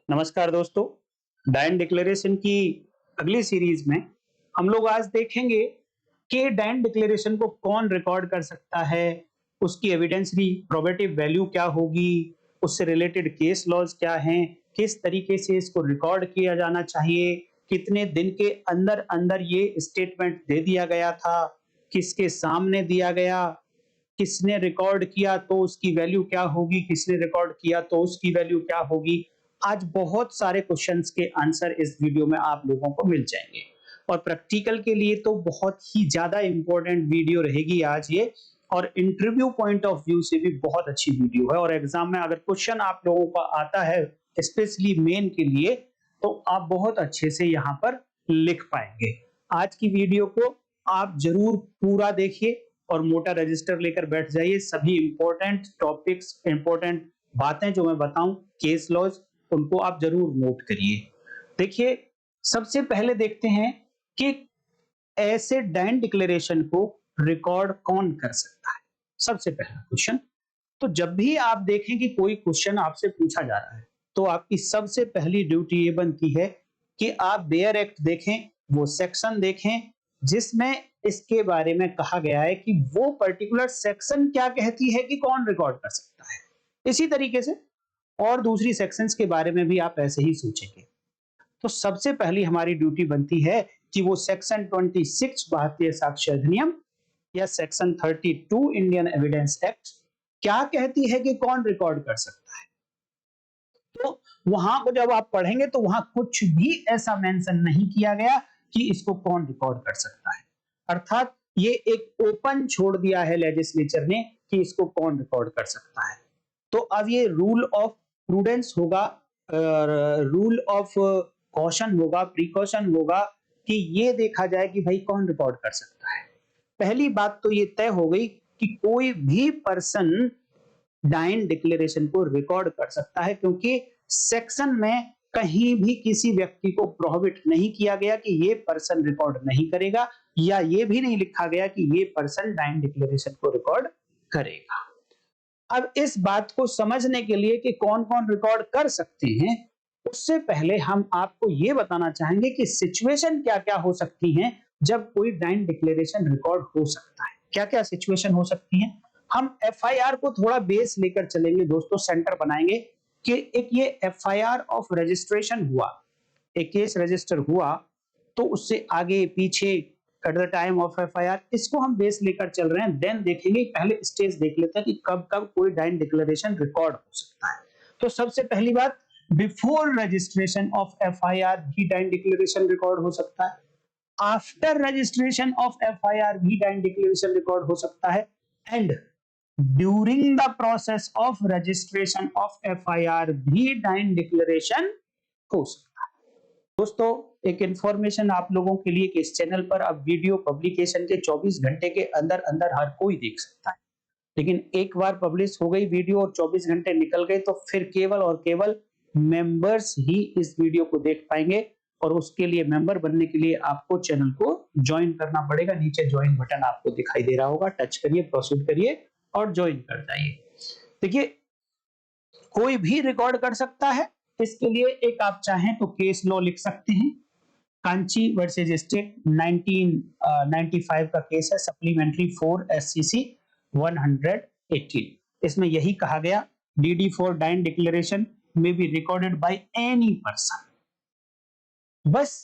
नमस्कार दोस्तों। डायन डिक्लेरेशन की अगली सीरीज में हम लोग आज देखेंगे कि डायन डिक्लेरेशन को कौन रिकॉर्ड कर सकता है, उसकी एविडेंसरी प्रोबेटिव वैल्यू क्या होगी, उससे रिलेटेड केस लॉज क्या हैं, किस तरीके से इसको रिकॉर्ड किया जाना चाहिए, कितने दिन के अंदर अंदर ये स्टेटमेंट दे दिया गया था, किसके सामने दिया गया, किसने रिकॉर्ड किया तो उसकी वैल्यू क्या होगी, किसने रिकॉर्ड किया तो उसकी वैल्यू क्या होगी। आज बहुत सारे क्वेश्चंस के आंसर इस वीडियो में आप लोगों को मिल जाएंगे और प्रैक्टिकल के लिए तो बहुत ही ज्यादा इंपॉर्टेंट वीडियो रहेगी आज ये। और इंटरव्यू पॉइंट ऑफ व्यू से भी बहुत अच्छी वीडियो है और एग्जाम में अगर क्वेश्चन आप लोगों का आता है स्पेशली मेन के लिए तो आप बहुत अच्छे से यहाँ पर लिख पाएंगे। आज की वीडियो को आप जरूर पूरा देखिए और मोटा रजिस्टर लेकर बैठ जाइए। सभी इंपॉर्टेंट टॉपिक्स, इंपॉर्टेंट बातें जो मैं बताऊं, केस लॉज, उनको आप जरूर नोट करिए। देखिए, सबसे पहले देखते हैं कि ऐसे डायन डिक्लेरेशन को रिकॉर्ड कौन कर सकता है। सबसे पहला क्वेश्चन, तो जब भी आप देखें कि कोई क्वेश्चन आपसे पूछा जा रहा है तो आपकी सबसे पहली ड्यूटी ये बनती है कि आप बेयर एक्ट देखें, वो सेक्शन देखें जिसमें इसके बारे में कहा गया है कि वो पर्टिकुलर सेक्शन क्या कहती है कि कौन रिकॉर्ड कर सकता है। इसी तरीके से और दूसरी सेक्शंस के बारे में भी आप ऐसे ही सोचेंगे। तो सबसे पहली हमारी ड्यूटी बनती है कि वो सेक्शन 26 भारतीय साक्ष्य अधिनियम या सेक्शन 32 इंडियन एविडेंस एक्ट क्या कहती है कि कौन रिकॉर्ड कर सकता है। तो वहां को जब आप पढ़ेंगे तो वहां कुछ भी ऐसा मेंशन नहीं किया गया कि इसको कौन रिकॉर्ड कर सकता है। अर्थात ये एक ओपन छोड़ दिया है लेजिस्लेचर ने कि इसको कौन रिकॉर्ड कर सकता है। तो अब ये रूल ऑफ प्रूडेंस होगा, रूल ऑफ कॉशन होगा, प्रिकॉशन होगा कि ये देखा जाए कि भाई कौन रिकॉर्ड कर सकता है। पहली बात तो ये तय हो गई कि कोई भी पर्सन डायन डिक्लेरेशन को रिकॉर्ड कर सकता है क्योंकि सेक्शन में कहीं भी किसी व्यक्ति को प्रोहिबिट नहीं किया गया कि ये पर्सन रिकॉर्ड नहीं करेगा या ये भी नहीं लिखा गया कि ये पर्सन डायन डिक्लेरेशन को रिकॉर्ड करेगा। अब इस बात को समझने के लिए कि कौन कौन रिकॉर्ड कर सकते हैं, उससे पहले हम आपको यह बताना चाहेंगे कि सिचुएशन क्या क्या हो सकती हैं जब कोई डायन डिक्लेरेशन रिकॉर्ड हो सकता है। क्या क्या सिचुएशन हो सकती हैं। हम एफआईआर को थोड़ा बेस लेकर चलेंगे दोस्तों, सेंटर बनाएंगे कि एक ये एफआईआर ऑफ रजिस्ट्रेशन हुआ, एक केस रजिस्टर हुआ तो उससे आगे पीछे at the time of FIR, इसको हम बेस लेकर चल रहे हैं। देन देखेंगे, पहले स्टेज देख लेते हैं कि कब कब कोई डायन डिक्लेरेशन रिकॉर्ड हो सकता है। तो सबसे पहली बात, बिफोर रजिस्ट्रेशन ऑफ एफआईआर भी डायन डिक्लेरेशन रिकॉर्ड हो सकता है। आफ्टर रजिस्ट्रेशन ऑफ एफआईआर भी डायन डिक्लेरेशन रिकॉर्ड हो सकता है। And during the process of registration of FIR भी डायन डिक्लेरेशन हो सकता है। दोस्तों, एक इंफॉर्मेशन आप लोगों के लिए कि इस चैनल पर अब वीडियो पब्लिकेशन के 24 घंटे के अंदर अंदर हर कोई देख सकता है, लेकिन एक बार पब्लिश हो गई वीडियो और 24 घंटे निकल गए तो फिर केवल और केवल मेंबर्स ही इस वीडियो को देख पाएंगे। और उसके लिए, मेंबर बनने के लिए आपको चैनल को ज्वाइन करना पड़ेगा। नीचे ज्वाइन बटन आपको दिखाई दे रहा होगा, टच करिए, प्रोसीड करिए और ज्वाइन कर जाइए। देखिए, कोई भी रिकॉर्ड कर सकता है। इसके लिए एक आप चाहें तो केस लॉ लिख सकते हैं। कांची वर्सेज स्टेट 1995 का केस है, सप्लीमेंट्री 4 एससीसी 118। इसमें यही कहा गया, DD for dying declaration may be recorded by any person. बस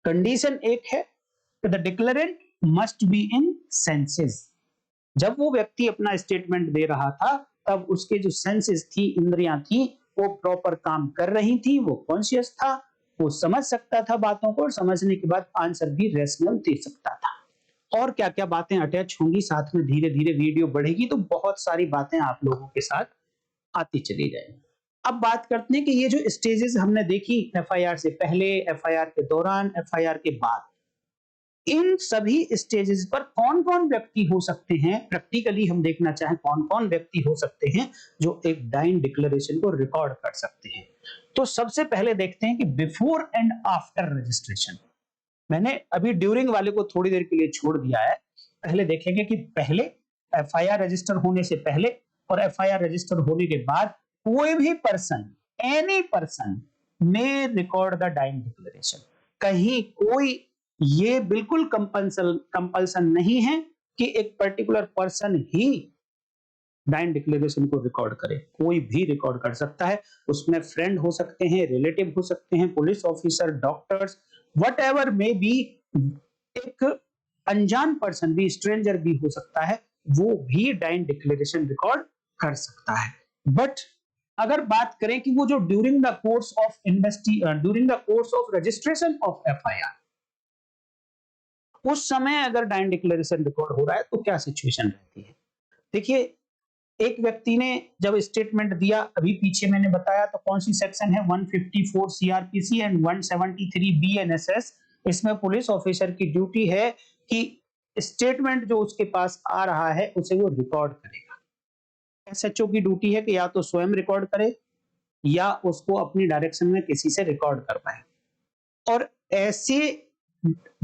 कंडीशन एक है कि the declarant must be in senses. जब वो व्यक्ति अपना स्टेटमेंट दे रहा था तब उसके जो सेंसेस थी, इंद्रियां थी, वो प्रॉपर काम कर रही थी, वो कॉन्शियस था, वो समझ सकता था बातों को और समझने के बाद आंसर भी रेशनल दे सकता था। और क्या क्या बातें अटैच होंगी साथ में, धीरे धीरे वीडियो बढ़ेगी तो बहुत सारी बातें आप लोगों के साथ आती चली जाएंगी। अब बात करते हैं कि ये जो स्टेजेस हमने देखी, एफआईआर से पहले, एफआईआर के दौरान, एफआईआर के बाद, इन सभी स्टेजेस पर कौन कौन व्यक्ति हो सकते हैं। प्रैक्टिकली हम देखना चाहें कौन कौन व्यक्ति हो सकते हैं जो एक डायन डिक्लेरेशन को रिकॉर्ड कर सकते हैं। तो सबसे पहले देखते हैं कि बिफोर एंड आफ्टर रजिस्ट्रेशन। मैंने अभी ड्यूरिंग वाले को थोड़ी देर के लिए छोड़ दिया है। पहले देखेंगे कि पहले एफआईआर रजिस्टर होने से पहले और एफआईआर रजिस्टर होने के बाद कोई भी person, any person may record the dying declaration. कहीं कोई ये बिल्कुल कंपल्सन नहीं है कि एक पर्टिकुलर पर्सन ही डाइंग डिक्लेरेशन को रिकॉर्ड करे, कोई भी रिकॉर्ड कर सकता है। उसमें फ्रेंड हो सकते हैं, रिलेटिव हो सकते हैं, police officer, doctors, what ever may be, एक अनजान पर्सन भी, स्ट्रेंजर भी हो सकता है, वो भी डाइंग डिक्लेरेशन रिकॉर्ड कर सकता है। बट अगर बात करें कि वो जो during the course of registration of FIR, उस समय अगर डाइंग डिक्लेरेशन रिकॉर्ड हो रहा है तो क्या सिचुएशन रहती है। देखिए, एक व्यक्ति ने जब स्टेटमेंट दिया, अभी पीछे मैंने बताया, तो कौन सी सेक्शन है, 154 सीआरपीसी एंड 173 बीएनएसएस, इसमें पुलिस ऑफिसर की ड्यूटी है कि स्टेटमेंट जो उसके पास आ रहा है उसे वो रिकॉर्ड करेगा। एसएचओ की ड्यूटी है कि या तो स्वयं रिकॉर्ड करे या उसको अपनी डायरेक्शन में किसी से रिकॉर्ड करवाए। और ऐसे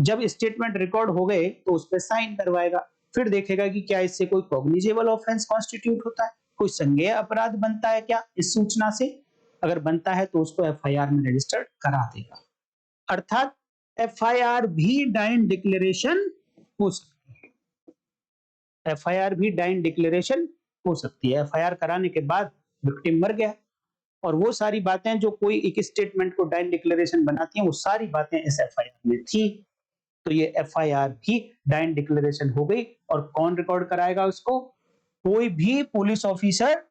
जब स्टेटमेंट रिकॉर्ड हो गए तो उस पर साइन करवाएगा, फिर देखेगा कि क्या इससे कोई कॉग्निजेबल ऑफेंस कॉन्स्टिट्यूट होता है, कोई संज्ञेय अपराध बनता है क्या इस सूचना से। अगर बनता है तो उसको एफआईआर में रजिस्टर करा देगा। अर्थात एफआईआर भी डाइंग डिक्लेरेशन हो सकती है। एफआईआर भी डाइंग डिक्लेरेशन हो सकती है। एफआईआर कराने के बाद विक्टिम मर गया और वो सारी बातें जो कोई एक स्टेटमेंट को डाइंग डिक्लेरेशन बनाती हैं, वो सारी बातें इस एफआईआर में थी, तो ये एफआईआर भी डाइंग डिक्लेरेशन हो गई। और कौन रिकॉर्ड कराएगा उसको, कोई भी पुलिस ऑफिसर,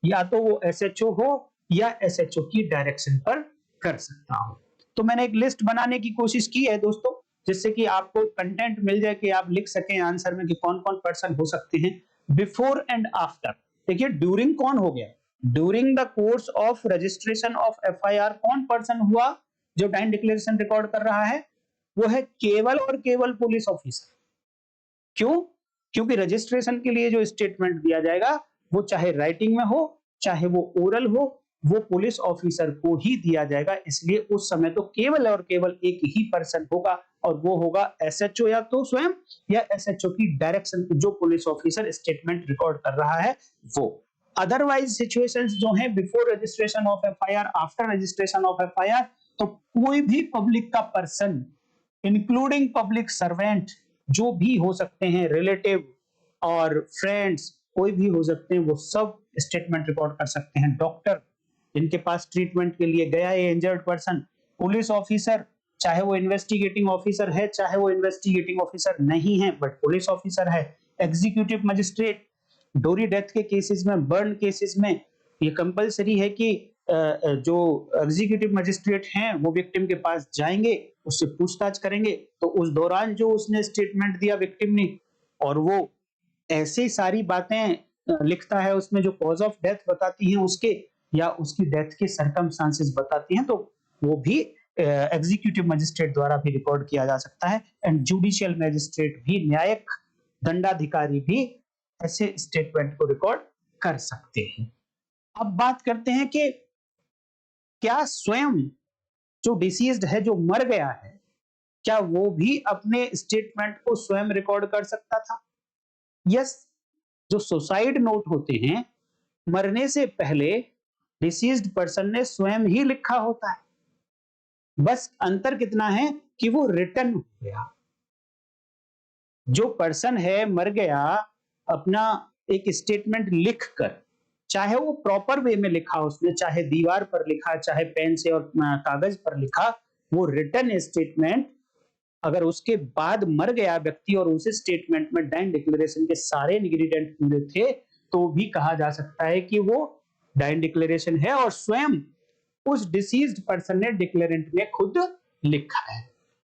या तो वो एसएचओ हो या एसएचओ की डायरेक्शन पर कर सकता हो। तो मैंने एक लिस्ट बनाने की कोशिश की है दोस्तों, जिससे कि आपको कंटेंट मिल जाए कि आप लिख सकें आंसर में कि कौन कौन पर्सन हो सकते हैं। बिफोर एंड आफ्टर, देखिए ड्यूरिंग कौन हो गया, during the course of registration of FIR कौन पर्सन हुआ जो डाइंग डिक्लेरेशन रिकॉर्ड कर रहा है, वो है केवल और केवल पुलिस ऑफिसर। क्यों? क्योंकि रजिस्ट्रेशन के लिए जो स्टेटमेंट दिया जाएगा वो चाहे राइटिंग में हो चाहे वो ओरल हो, वो पुलिस ऑफिसर को ही दिया जाएगा। इसलिए उस समय तो केवल और केवल एक ही पर्सन होगा और वो होगा एसएचओ, या तो स्वयं या एसएचओ की डायरेक्शन जो पुलिस ऑफिसर स्टेटमेंट रिकॉर्ड कर रहा है वो। अदरवाइज सिचुएशंस जो है before registration of FIR, after registration of FIR, तो कोई भी पब्लिक का पर्सन इंक्लूडिंग पब्लिक सर्वेंट जो भी हो सकते हैं, रिलेटिव और फ्रेंड्स कोई भी हो सकते हैं, वो सब स्टेटमेंट रिकॉर्ड कर सकते हैं। डॉक्टर जिनके पास ट्रीटमेंट के लिए गया है इंजर्ड पर्सन, पुलिस ऑफिसर चाहे वो इन्वेस्टिगेटिंग ऑफिसर है चाहे वो इन्वेस्टिगेटिंग ऑफिसर नहीं है बट पुलिस ऑफिसर है, एग्जीक्यूटिव मजिस्ट्रेट, डोरी डेथ के केसेस में, बर्न केसेस में ये कंपलसरी है कि जो एग्जीक्यूटिव मजिस्ट्रेट हैं वो विक्टिम के पास जाएंगे, उससे पूछताछ करेंगे। तो उस दौरान जो उसने स्टेटमेंट दिया विक्टिम ने, और वो ऐसी सारी बातें लिखता है उसमें जो कॉज ऑफ डेथ बताती हैं उसके, या उसकी डेथ के सर्कमस्टांसेस बताती हैं, तो वो भी एग्जीक्यूटिव मजिस्ट्रेट द्वारा भी रिकॉर्ड किया जा सकता है। एंड जुडिशियल मजिस्ट्रेट भी, न्यायिक दंडाधिकारी भी ऐसे स्टेटमेंट को रिकॉर्ड कर सकते हैं। अब बात करते हैं कि क्या स्वयं जो डिसीज्ड है, जो मर गया है, क्या वो भी अपने स्टेटमेंट को स्वयं रिकॉर्ड कर सकता था? यस, जो सुसाइड नोट होते हैं, मरने से पहले डिसीज्ड पर्सन ने स्वयं ही लिखा होता है, बस अंतर कितना है कि वो रिटन हो गया। जो पर्सन है मर गया, अपना एक स्टेटमेंट लिखकर, चाहे वो प्रॉपर वे में लिखा उसने, चाहे दीवार पर लिखा चाहे पेन से और कागज पर लिखा, वो रिटन स्टेटमेंट अगर उसके बाद मर गया व्यक्ति और उस स्टेटमेंट में डाइंग डिक्लेरेशन के सारे इंग्रेडिएंट पूरे थे, तो भी कहा जा सकता है कि वो डाइंग डिक्लेरेशन है और स्वयं उस डिसीज्ड पर्सन ने डिक्लेरेंट में खुद लिखा है।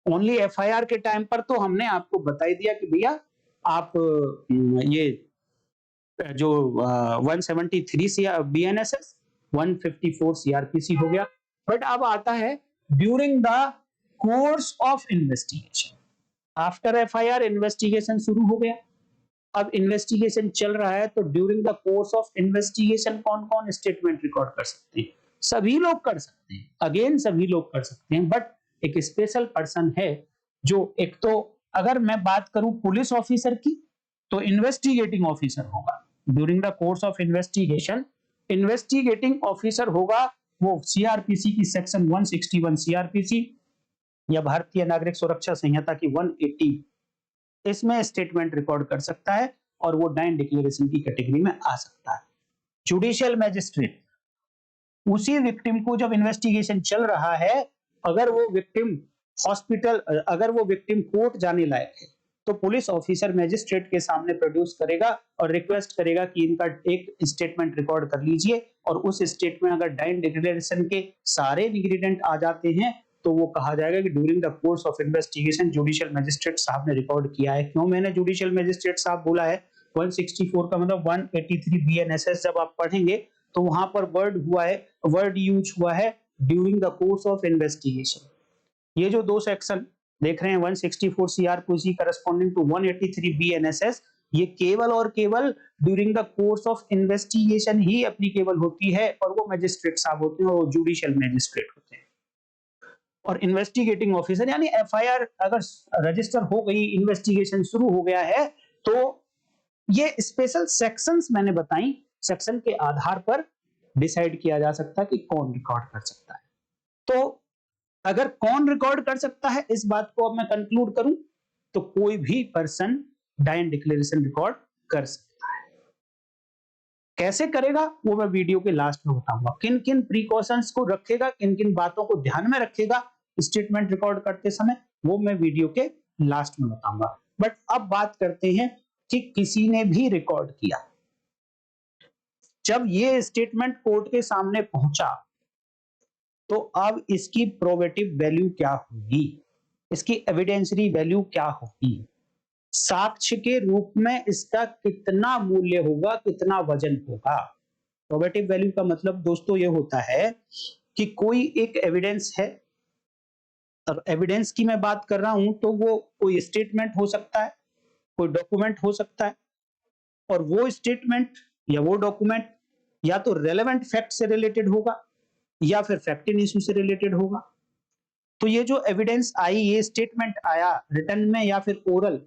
ओनली एफआईआर के टाइम पर तो हमने आपको बता ही दिया कि भैया आप ये जो 173 सी बीएनएसएस, 154 सीआरपीसी हो गया। बट अब आता है during the course of investigation. After FIR investigation शुरू हो गया, अब इन्वेस्टिगेशन चल रहा है, तो during the course of investigation कौन कौन स्टेटमेंट रिकॉर्ड कर सकते हैं? सभी लोग कर सकते हैं, अगेन सभी लोग कर सकते हैं, बट एक स्पेशल पर्सन है जो, एक तो अगर मैं बात करूं पुलिस ऑफिसर की, तो इन्वेस्टिगेटिंग ऑफिसर होगा during the course of investigation. Investigating officer होगा वो सीआरपीसी की सेक्शन 161 सीआरपीसी या भारतीय नागरिक सुरक्षा संहिता की 180 इसमें स्टेटमेंट रिकॉर्ड कर सकता है और वो डाइन डिक्लेरेशन की कैटेगरी में आ सकता है। जुडिशियल मैजिस्ट्रेट उसी विक्टिम को जब इन्वेस्टिगेशन चल रहा है, अगर वो विक्टिम अगर वो विक्टिम कोर्ट जाने लायक है तो पुलिस ऑफिसर मैजिस्ट्रेट के सामने प्रोड्यूस करेगा और रिक्वेस्ट करेगा कि इनका एक स्टेटमेंट रिकॉर्ड कर लीजिए, और उस स्टेटमेंट अगर डाइन डिक्लेरेशन के सारे इंग्रेडिएंट आ जाते हैं तो वो कहा जाएगा कि during the course of investigation judicial magistrate साहब ने रिकॉर्ड किया है। क्यों मैंने जुडिशियल मैजिस्ट्रेट साहब बोला है? 164 का मतलब 183 बीएनएसएस जब आप पढ़ेंगे तो वहां पर वर्ड यूज हुआ है during the course of investigation. ये जो दो सेक्शन देख रहे हैं 164 सीआरपीसी करस्पॉन्डिंग टू 183 बीएनएसएस, ये केवल और केवल during the course of investigation he applicable होती है, और वो मैजिस्ट्रेट साहब होते हैं, वो जुडिशियल मैजिस्ट्रेट होते हैं। और इन्वेस्टिगेटिंग ऑफिसर यानी एफआईआर अगर रजिस्टर हो गई, इन्वेस्टिगेशन शुरू हो गया है, तो ये स्पेशल सेक्शंस मैंने बताई, सेक्शन के आधार पर डिसाइड किया जा सकता है कि कौन रिकॉर्ड कर सकता है। तो अगर कौन रिकॉर्ड कर सकता है, इस बात को अब मैं कंक्लूड करूं तो कोई भी पर्सन डाइन डिक्लेरेशन रिकॉर्ड कर सकता है। कैसे करेगा वो मैं वीडियो के लास्ट में बताऊंगा। किन किन प्रिकॉशंस को रखेगा, किन किन बातों को ध्यान में रखेगा स्टेटमेंट रिकॉर्ड करते समय, वो मैं वीडियो के लास्ट में बताऊंगा। बट अब बात करते हैं कि किसी ने भी रिकॉर्ड किया, जब ये स्टेटमेंट कोर्ट के सामने पहुंचा तो अब इसकी प्रोबेटिव वैल्यू क्या होगी, इसकी एविडेंसरी वैल्यू क्या होगी, साक्ष्य के रूप में इसका कितना मूल्य होगा, कितना वजन होगा। प्रोबेटिव वैल्यू का मतलब दोस्तों ये होता है कि कोई एक एविडेंस है, और एविडेंस की मैं बात कर रहा हूं तो वो कोई स्टेटमेंट हो सकता है, कोई डॉक्यूमेंट हो सकता है, और वो स्टेटमेंट या वो डॉक्यूमेंट या तो रेलेवेंट फैक्ट से रिलेटेड होगा या फिर फैक्ट इन इशू से रिलेटेड होगा। तो ये जो एविडेंस आई, ये स्टेटमेंट आया रिटन में या फिर ओरल,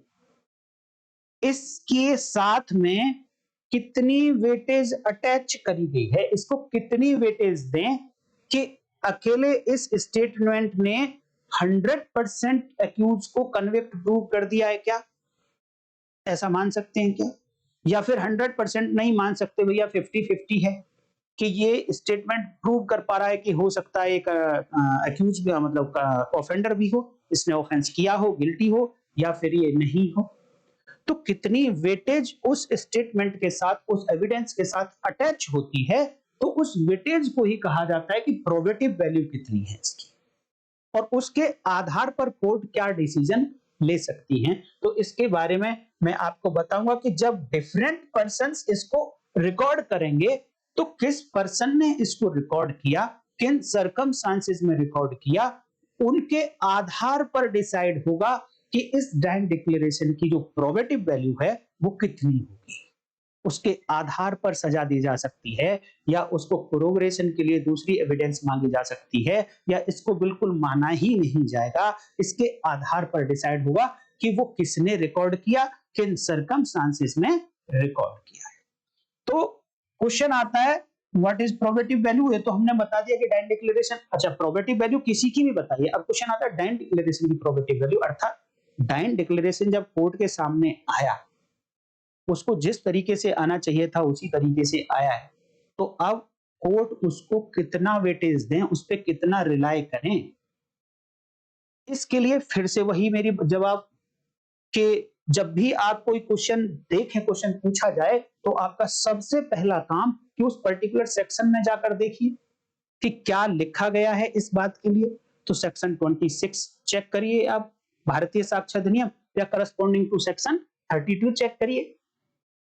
इसके साथ में कितनी वेटेज अटैच करी गई है, इसको कितनी वेटेज दें कि अकेले इस स्टेटमेंट ने 100% एक्यूज को कन्विक्ट प्रूव कर दिया है क्या? ऐसा मान सकते हैं क्या? या फिर 100% नहीं मान सकते भैया, 50-50 है कि ये स्टेटमेंट प्रूव कर पा रहा है कि हो सकता है एक एक्यूज भी, मतलब ऑफेंडर भी हो, इसने ऑफेंस किया हो, गिल्टी हो, या फिर ये नहीं हो। तो कितनी वेटेज उस स्टेटमेंट के साथ, उस एविडेंस के साथ अटैच होती है, तो उस वेटेज को ही कहा जाता है कि प्रोबेटिव वैल्यू कितनी है इसकी, और उसके आधार पर कोर्ट क्या डिसीजन ले सकती हैं। तो इसके बारे में मैं आपको बताऊंगा कि जब डिफरेंट पर्संस इसको रिकॉर्ड करेंगे तो किस पर्सन ने इसको रिकॉर्ड किया, किन सर्कमस्टांसेस में रिकॉर्ड किया, उनके आधार पर डिसाइड होगा कि इस डाइन डिक्लेरेशन की जो प्रोबेटिव वैल्यू है वो कितनी होगी। उसके आधार पर सजा दी जा सकती है, या उसको कोरोबोरेशन के लिए दूसरी एविडेंस मांगी जा सकती है, या इसको बिल्कुल माना ही नहीं जाएगा। इसके आधार पर डिसाइड होगा कि वो किसने रिकॉर्ड किया, किन सर्कमस्टांसेस में रिकॉर्ड किया है। तो क्वेश्चन आता है व्हाट इज प्रोबेटिव वैल्यू, ये तो हमने बता दिया कि डाइन डिक्लेरेशन, अच्छा प्रोबेटिव वैल्यू किसी की भी बताइए। अब क्वेश्चन आता है डाइन डिक्लेरेशन की प्रोबेटिव वैल्यू, अर्थात डाइन डिक्लेरेशन जब कोर्ट के सामने आया, उसको जिस तरीके से आना चाहिए था उसी तरीके से आया है, तो अब कोर्ट उसको कितना वेटेज दें, उस पर कितना रिलाय करें, इसके लिए फिर से वही मेरी जवाब कि जब भी आप कोई क्वेश्चन देखें, क्वेश्चन पूछा जाए, तो आपका सबसे पहला काम कि उस पर्टिकुलर सेक्शन में जाकर देखिए कि क्या लिखा गया है इस बात के लिए। तो सेक्शन 26 चेक करिए आप, भारतीय साक्ष्य अधिनियम, या करस्पॉन्डिंग टू सेक्शन 32 चेक करिए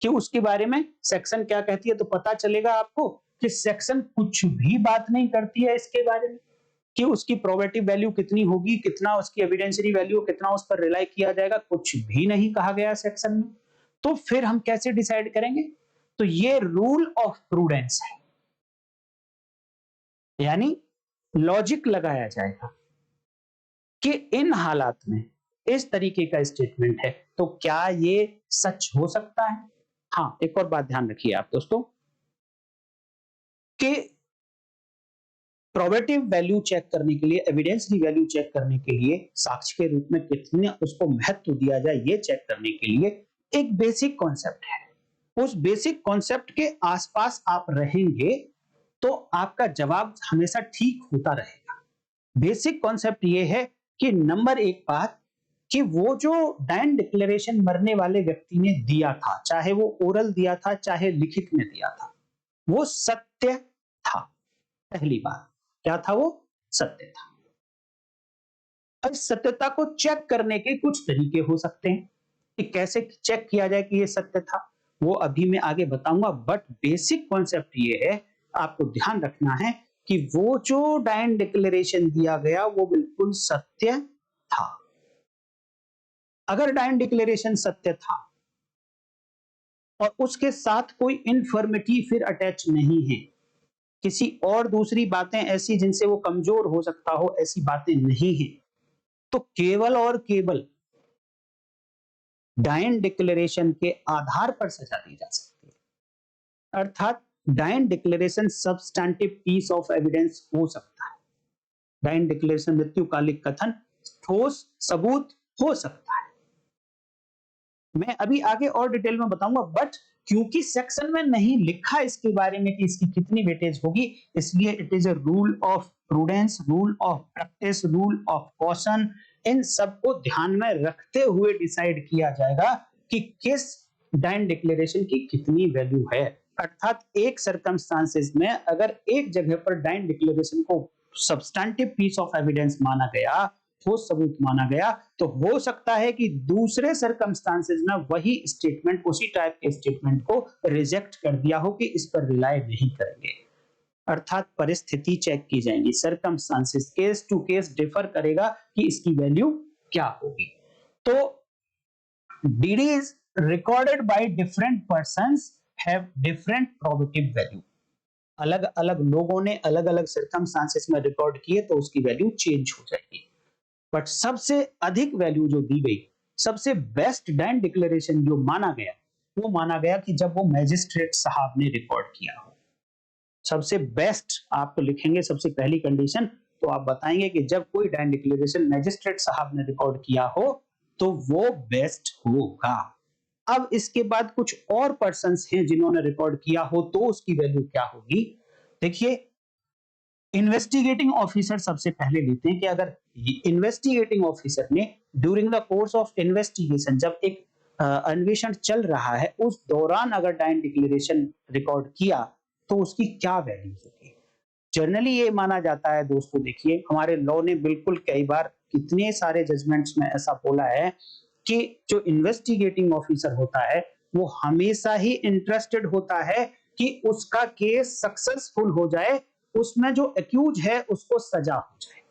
कि उसके बारे में सेक्शन क्या कहती है। तो पता चलेगा आपको कि सेक्शन कुछ भी बात नहीं करती है इसके बारे में कि उसकी प्रोबेटिव वैल्यू कितनी होगी, कितना उसकी एविडेंशियरी वैल्यू, कितना उस पर रिलाई किया जाएगा, कुछ भी नहीं कहा गया सेक्शन में। तो फिर हम कैसे डिसाइड करेंगे? तो ये रूल ऑफ प्रूडेंस है, यानी लॉजिक लगाया जाएगा कि इन हालात में इस तरीके का स्टेटमेंट है तो क्या ये सच हो सकता है। हाँ, एक और बात ध्यान रखिए आप दोस्तों कि प्रोबेटिव वैल्यू चेक करने के लिए, एविडेंसरी वैल्यू चेक करने के लिए, साक्ष्य के रूप में कितने उसको महत्व दिया जाए ये चेक करने के लिए एक बेसिक कॉन्सेप्ट है। उस बेसिक कॉन्सेप्ट के आसपास आप रहेंगे तो आपका जवाब हमेशा ठीक होता रहेगा। बेसिक कॉन्सेप्ट ये है कि नंबर एक बात कि वो जो डायन डिक्लेरेशन मरने वाले व्यक्ति ने दिया था, चाहे वो ओरल दिया था चाहे लिखित में दिया था, वो सत्य था। पहली बात क्या था? वो सत्य था। अब सत्यता को चेक करने के कुछ तरीके हो सकते हैं कि कैसे चेक किया जाए कि ये सत्य था, वो अभी मैं आगे बताऊंगा। बट बेसिक कॉन्सेप्ट ये है, आपको ध्यान रखना है कि वो जो डायन डिक्लेरेशन दिया गया वो बिल्कुल सत्य था। अगर डायन डिक्लेरेशन सत्य था और उसके साथ कोई इन्फॉर्मेटी फिर अटैच नहीं है, किसी और दूसरी बातें ऐसी जिनसे वो कमजोर हो सकता हो, ऐसी बातें नहीं है, तो केवल और केवल डायन डिक्लेरेशन के आधार पर सजा दी जा सकती है। अर्थात dying declaration substantive piece of evidence हो सकता है। डायन डिक्लेरेशन मृत्युकालिक कथन ठोस सबूत हो सकता है। मैं अभी आगे और डिटेल में बताऊंगा, बट क्योंकि सेक्शन में नहीं लिखा इसके बारे में कि इसकी कितनी वेटेज होगी, इसलिए it is a rule of prudence, rule of practice, rule of caution, इन सबको ध्यान में रखते हुए डिसाइड किया जाएगा कि किस डायन डिक्लेरेशन की कितनी वैल्यू है। अर्थात एक सर्कमस्टांसेस में अगर एक जगह पर डायन डिक्लेरेशन को सब्सटैंटिव पीस ऑफ एविडेंस माना गया, ठोस सबूत माना गया, तो हो सकता है कि दूसरे सर्कमस्टांसेस में वही स्टेटमेंट, उसी टाइप के स्टेटमेंट को रिजेक्ट कर दिया हो कि इस पर रिलाय नहीं करेंगे। अर्थात परिस्थिति चेक की जाएगी, circumstances case to case differ करेगा कि इसकी वैल्यू क्या होगी। तो DDs recorded by different persons have different probative value. अलग अलग लोगों ने अलग अलग सर्कमस्टांसेस में रिकॉर्ड किए तो उसकी वैल्यू चेंज हो जाएगी। बट सबसे अधिक वैल्यू जो दी गई, सबसे बेस्ट डायन डिक्लेरेशन जो माना गया, वो माना गया कि जब वो मैजिस्ट्रेट साहब ने रिकॉर्ड किया हो। सबसे बेस्ट आप तो लिखेंगे सबसे पहली कंडीशन, तो आप बताएंगे कि जब कोई डायन डिक्लेरेशन मैजिस्ट्रेट साहब ने रिकॉर्ड किया हो तो वो बेस्ट होगा। अब इसके बाद कुछ और पर्संस हैं जिन्होंने रिकॉर्ड किया हो तो उसकी वैल्यू क्या होगी। देखिए, इन्वेस्टिगेटिंग ऑफिसर सबसे पहले लेते हैं कि अगर इन्वेस्टिगेटिंग ऑफिसर ने during the course of investigation, जब एक अन्वेषण चल रहा है उस दौरान अगर डायन डिक्लेरेशन रिकॉर्ड किया तो उसकी क्या वैल्यू होगी। जनरली ये माना जाता है दोस्तों, देखिए हमारे लॉ ने बिल्कुल कई बार कितने सारे जजमेंट्स में ऐसा बोला है कि जो इन्वेस्टिगेटिंग ऑफिसर होता है वो हमेशा ही इंटरेस्टेड होता है कि उसका केस सक्सेसफुल हो जाए, उसमें जो एक्यूज है उसको सजा हो जाए।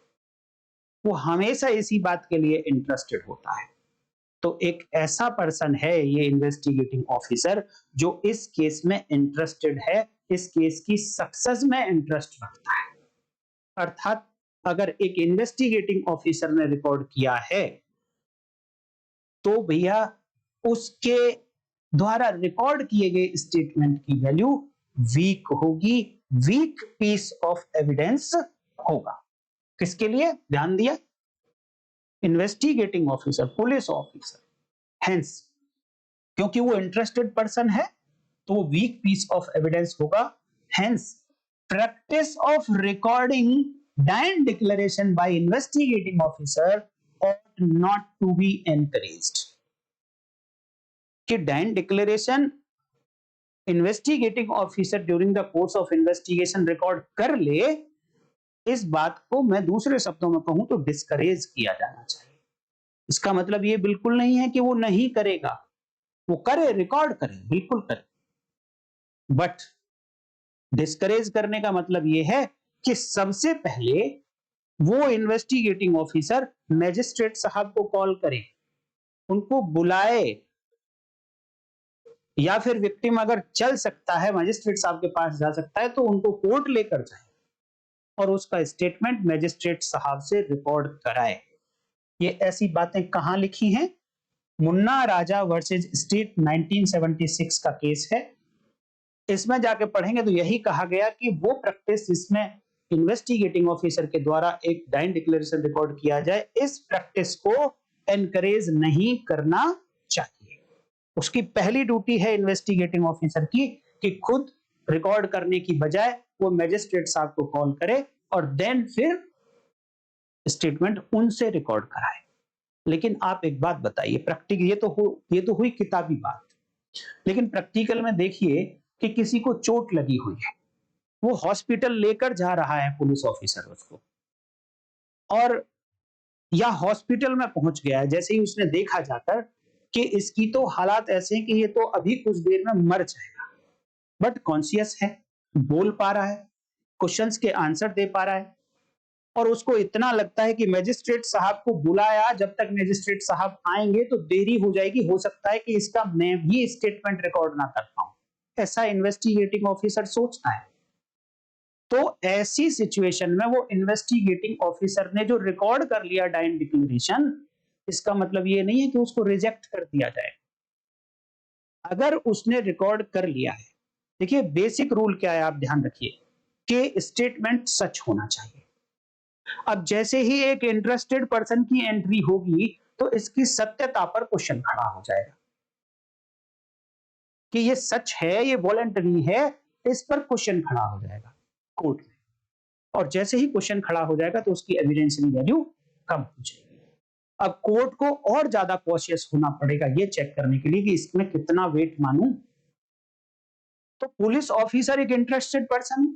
वो हमेशा इसी बात के लिए इंटरेस्टेड होता है। तो एक ऐसा पर्सन है ये इन्वेस्टिगेटिंग ऑफिसर जो इस केस में इंटरेस्टेड है, इस केस की सक्सेस में इंटरेस्ट रखता है। अर्थात अगर एक इन्वेस्टिगेटिंग ऑफिसर ने रिकॉर्ड किया है तो भैया उसके द्वारा रिकॉर्ड किए गए स्टेटमेंट की वैल्यू वीक होगी, वीक पीस ऑफ एविडेंस होगा। किसके लिए ध्यान दिया? Investigating officer, police officer. Hence क्योंकि वो इंटरेस्टेड पर्सन है तो वो वीक पीस ऑफ एविडेंस होगा। हेंस प्रैक्टिस ऑफ रिकॉर्डिंग डायन declaration bye investigating officer ought not to be encouraged। कि डायन declaration investigating officer during the course of investigation record कर ले, इस बात को मैं दूसरे शब्दों में कहूं तो डिस्करेज किया जाना चाहिए। इसका मतलब ये बिल्कुल नहीं है कि वो नहीं करेगा, वो करे, रिकॉर्ड करे, बिल्कुल करे, बट डिस्करेज करने का मतलब ये है कि सबसे पहले वो इन्वेस्टिगेटिंग ऑफिसर मैजिस्ट्रेट साहब को कॉल करे, उनको बुलाए, या फिर विक्टिम अगर चल सकता है मजिस्ट्रेट साहब के पास जा सकता है तो उनको कोर्ट लेकर जाए और उसका स्टेटमेंट मजिस्ट्रेट साहब से रिकॉर्ड कराए। ये ऐसी बातें कहां लिखी हैं? मुन्ना राजा वर्सेस स्टेट 1976 का केस है। इसमें जाके पढ़ेंगे तो यही कहा गया कि वो प्रैक्टिस जिसमें इन्वेस्टिगेटिंग ऑफिसर के द्वारा एक डाइंड डिक्लेरेशन रिकॉर्ड किया जाए, इस प्रैक्टिस को एनकरेज नहीं करना चाहिए। उसकी पहली ड्यूटी है इन्वेस्टिगेटिंग ऑफिसर की कि खुद रिकॉर्ड करने की बजाय वो मैजिस्ट्रेट साहब को कॉल करे और देन फिर स्टेटमेंट उनसे रिकॉर्ड कराए। लेकिन आप एक बात बताइए, प्रैक्टिकल ये तो हुई किताबी बात, लेकिन प्रैक्टिकल में देखिए कि किसी को चोट लगी हुई है, वो हॉस्पिटल लेकर जा रहा है पुलिस ऑफिसर उसको, और या हॉस्पिटल में पहुंच गया है, जैसे ही उसने देखा जाकर कि इसकी तो हालात ऐसे हैं कि ये तो अभी कुछ देर में मर जाएगा, बट कॉन्शियस है, बोल पा रहा है, क्वेश्चंस के आंसर दे पा रहा है, और उसको इतना लगता है कि मैजिस्ट्रेट साहब को बुलाया, जब तक मैजिस्ट्रेट साहब आएंगे तो देरी हो जाएगी, हो सकता है कि इसका मैं भी स्टेटमेंट रिकॉर्ड ना कर पाऊं, ऐसा इन्वेस्टिगेटिंग ऑफिसर सोचता है। तो ऐसी सिचुएशन में वो इन्वेस्टिगेटिंग ऑफिसर ने जो रिकॉर्ड कर लिया डाइंड डिक्लेरेशन, इसका मतलब ये नहीं है कि उसको रिजेक्ट कर दिया जाए। अगर उसने रिकॉर्ड कर लिया है, देखिए बेसिक रूल क्या है, आप ध्यान रखिए कि स्टेटमेंट सच होना चाहिए। अब जैसे ही एक इंटरेस्टेड पर्सन की एंट्री होगी तो इसकी सत्यता पर क्वेश्चन खड़ा हो जाएगा कि ये सच है, ये वॉलंटरी है, इस पर क्वेश्चन खड़ा हो जाएगा कोर्ट में, और जैसे ही क्वेश्चन खड़ा हो जाएगा तो उसकी एविडेंशियल वैल्यू कम हो जाएगी। अब कोर्ट को और ज्यादा कॉशियस होना पड़ेगा ये चेक करने के लिए कि इसमें कितना वेट मानूं। तो पुलिस ऑफिसर एक इंटरेस्टेड पर्सन है,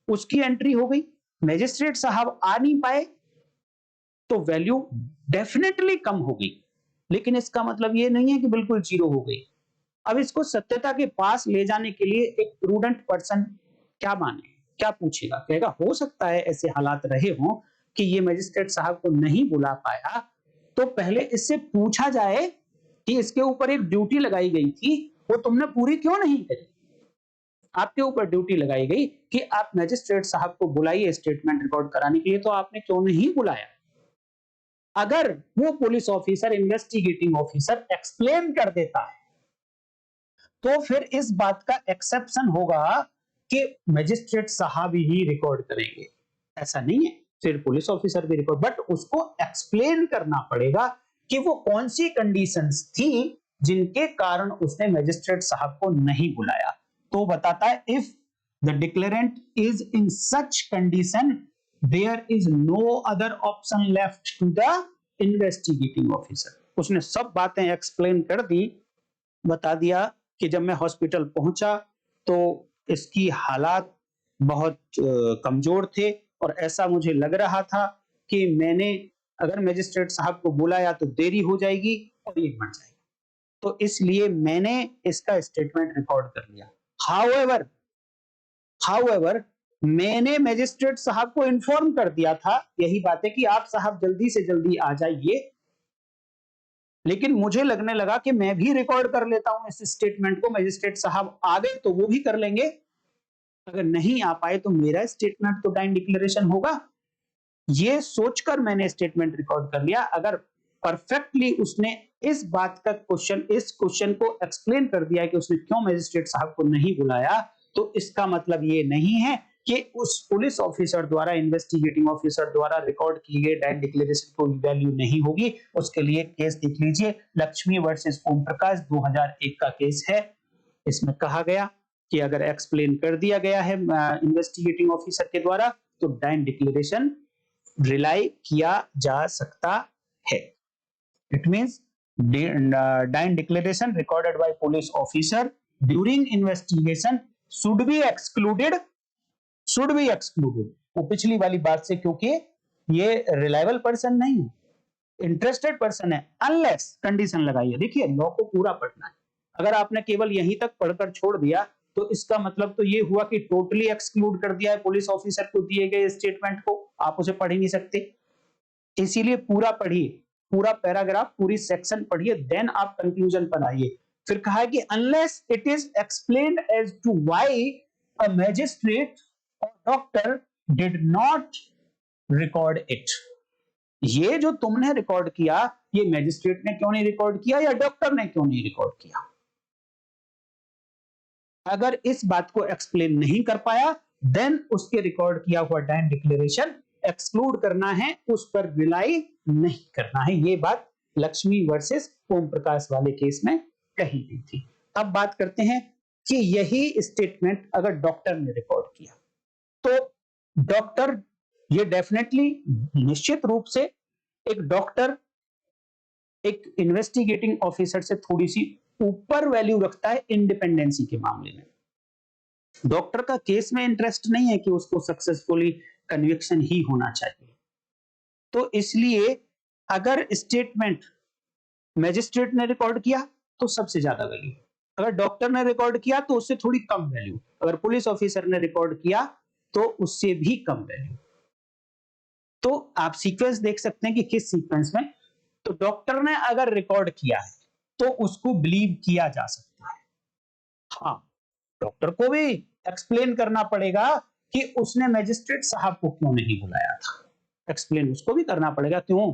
उसकी एंट्री हो गई, मैजिस्ट्रेट साहब आ नहीं पाए, तो वैल्यू डेफिनेटली कम होगी, लेकिन इसका मतलब ये नहीं है कि बिल्कुल जीरो हो गई। अब इसको सत्यता के पास ले जाने के लिए एक प्रूडेंट पर्सन क्या माने, क्या पूछेगा, कहेगा हो सकता है ऐसे हालात रहे हों कि ये मैजिस्ट्रेट साहब को नहीं बुला पाया, तो पहले इससे पूछा जाए कि इसके ऊपर एक ड्यूटी लगाई गई थी, वो तुमने पूरी क्यों नहीं करी। आपके ऊपर ड्यूटी लगाई गई कि आप मैजिस्ट्रेट साहब को बुलाइए स्टेटमेंट रिकॉर्ड कराने के लिए, तो आपने क्यों नहीं बुलाया। अगर वो police officer investigating officer explain कर देता है तो फिर इस बात का एक्सेप्शन होगा कि मैजिस्ट्रेट साहब ही रिकॉर्ड करेंगे, ऐसा नहीं है, फिर पुलिस ऑफिसर भी रिकॉर्ड, बट उसको एक्सप्लेन करना पड़ेगा कि वो कौन सी कंडीशंस थी जिनके कारण उसने मैजिस्ट्रेट साहब को नहीं बुलाया। तो बताता है if the declarant is in such condition there is no other option left to the investigating officer. उसने सब बातें एक्सप्लेन कर दी, बता दिया कि जब मैं हॉस्पिटल पहुंचा तो इसकी हालात बहुत कमजोर थे और ऐसा मुझे लग रहा था कि मैंने अगर मैजिस्ट्रेट साहब को बुलाया तो देरी हो जाएगी और ये मर जाएगा, तो इसलिए मैंने इसका स्टेटमेंट रिकॉर्ड कर लिया। हाउएवर मैंने मैजिस्ट्रेट साहब को इन्फॉर्म कर दिया था, यही बात है कि आप साहब जल्दी से जल्दी आ जाइए, लेकिन मुझे लगने लगा कि मैं भी रिकॉर्ड कर लेता हूं इस स्टेटमेंट को, मैजिस्ट्रेट साहब आ गए तो वो भी कर लेंगे, अगर नहीं आ पाए तो मेरा स्टेटमेंट तो डाइंड डिक्लेरेशन होगा। ये सोचकर मैंने स्टेटमेंट रिकॉर्ड कर लिया। अगर परफेक्टली उसने इस क्वेश्चन को एक्सप्लेन कर दिया कि उसने क्यों मैजिस्ट्रेट साहब को नहीं बुलाया, तो इसका मतलब ये नहीं है कि उस पुलिस ऑफिसर द्वारा, इन्वेस्टिगेटिंग ऑफिसर द्वारा रिकॉर्ड की गई डाइंड डिक्लेरेशन को वैल्यू नहीं होगी। उसके लिए केस देख लीजिए, लक्ष्मी वर्सेस ओम प्रकाश 2001 का केस है। इसमें कहा गया कि अगर एक्सप्लेन कर दिया गया है इन्वेस्टिगेटिंग ऑफिसर के द्वारा तो डाइंड डिक्लेरेशन रिलाई किया जा सकता है। It means dying declaration recorded by police officer during investigation should be excluded. वो पिछली वाली बात से, क्योंकि ये रिलायबल पर्सन नहीं है, इंटरेस्टेड पर्सन है, अनलेस कंडीशन लगाइए। देखिए लॉ को पूरा पढ़ना है, अगर आपने केवल यहीं तक पढ़कर छोड़ दिया तो इसका मतलब तो ये हुआ कि टोटली एक्सक्लूड कर दिया है पुलिस ऑफिसर को दिए गए स्टेटमेंट को, आप उसे पढ़ ही नहीं सकते। इसीलिए पूरा पढ़िए, पूरा पैराग्राफ, पूरी सेक्शन पढ़िए, देन आप कंक्लूजन पर आइए। फिर कहा है कि unless it is explained as to why a magistrate और doctor did not record it. ये जो तुमने रिकॉर्ड किया, ये मैजिस्ट्रेट ने क्यों नहीं रिकॉर्ड किया या डॉक्टर ने क्यों नहीं रिकॉर्ड किया। अगर इस बात को एक्सप्लेन नहीं कर पाया देन उसके रिकॉर्ड किया हुआ डायन डिक्लेरेशन एक्सक्लूड करना है, उस पर रिलाई नहीं करना है। ये बात लक्ष्मी वर्सेस ओम प्रकाश वाले केस में कही गई थी। अब बात करते हैं कि यही स्टेटमेंट अगर डॉक्टर ने रिकॉर्ड किया तो डॉक्टर, ये डेफिनेटली निश्चित रूप से एक डॉक्टर एक इन्वेस्टिगेटिंग ऑफिसर से थोड़ी सी ऊपर वैल्यू रखता है इंडिपेंडेंसी के मामले में। डॉक्टर का केस में इंटरेस्ट नहीं है कि उसको सक्सेसफुली कन्विक्शन ही होना चाहिए। तो इसलिए अगर स्टेटमेंट मैजिस्ट्रेट ने रिकॉर्ड किया तो सबसे ज्यादा वैल्यू, अगर डॉक्टर ने रिकॉर्ड किया तो उससे थोड़ी कम वैल्यू, अगर पुलिस ऑफिसर ने रिकॉर्ड किया तो उससे भी कम वैल्यू। तो आप सीक्वेंस देख सकते हैं कि किस सीक्वेंस में, तो डॉक्टर ने अगर रिकॉर्ड किया है तो उसको बिलीव किया जा सकता है। हाँ, डॉक्टर को भी एक्सप्लेन करना पड़ेगा कि उसने मैजिस्ट्रेट साहब को क्यों नहीं बुलाया था, एक्सप्लेन उसको भी करना पड़ेगा। क्यों?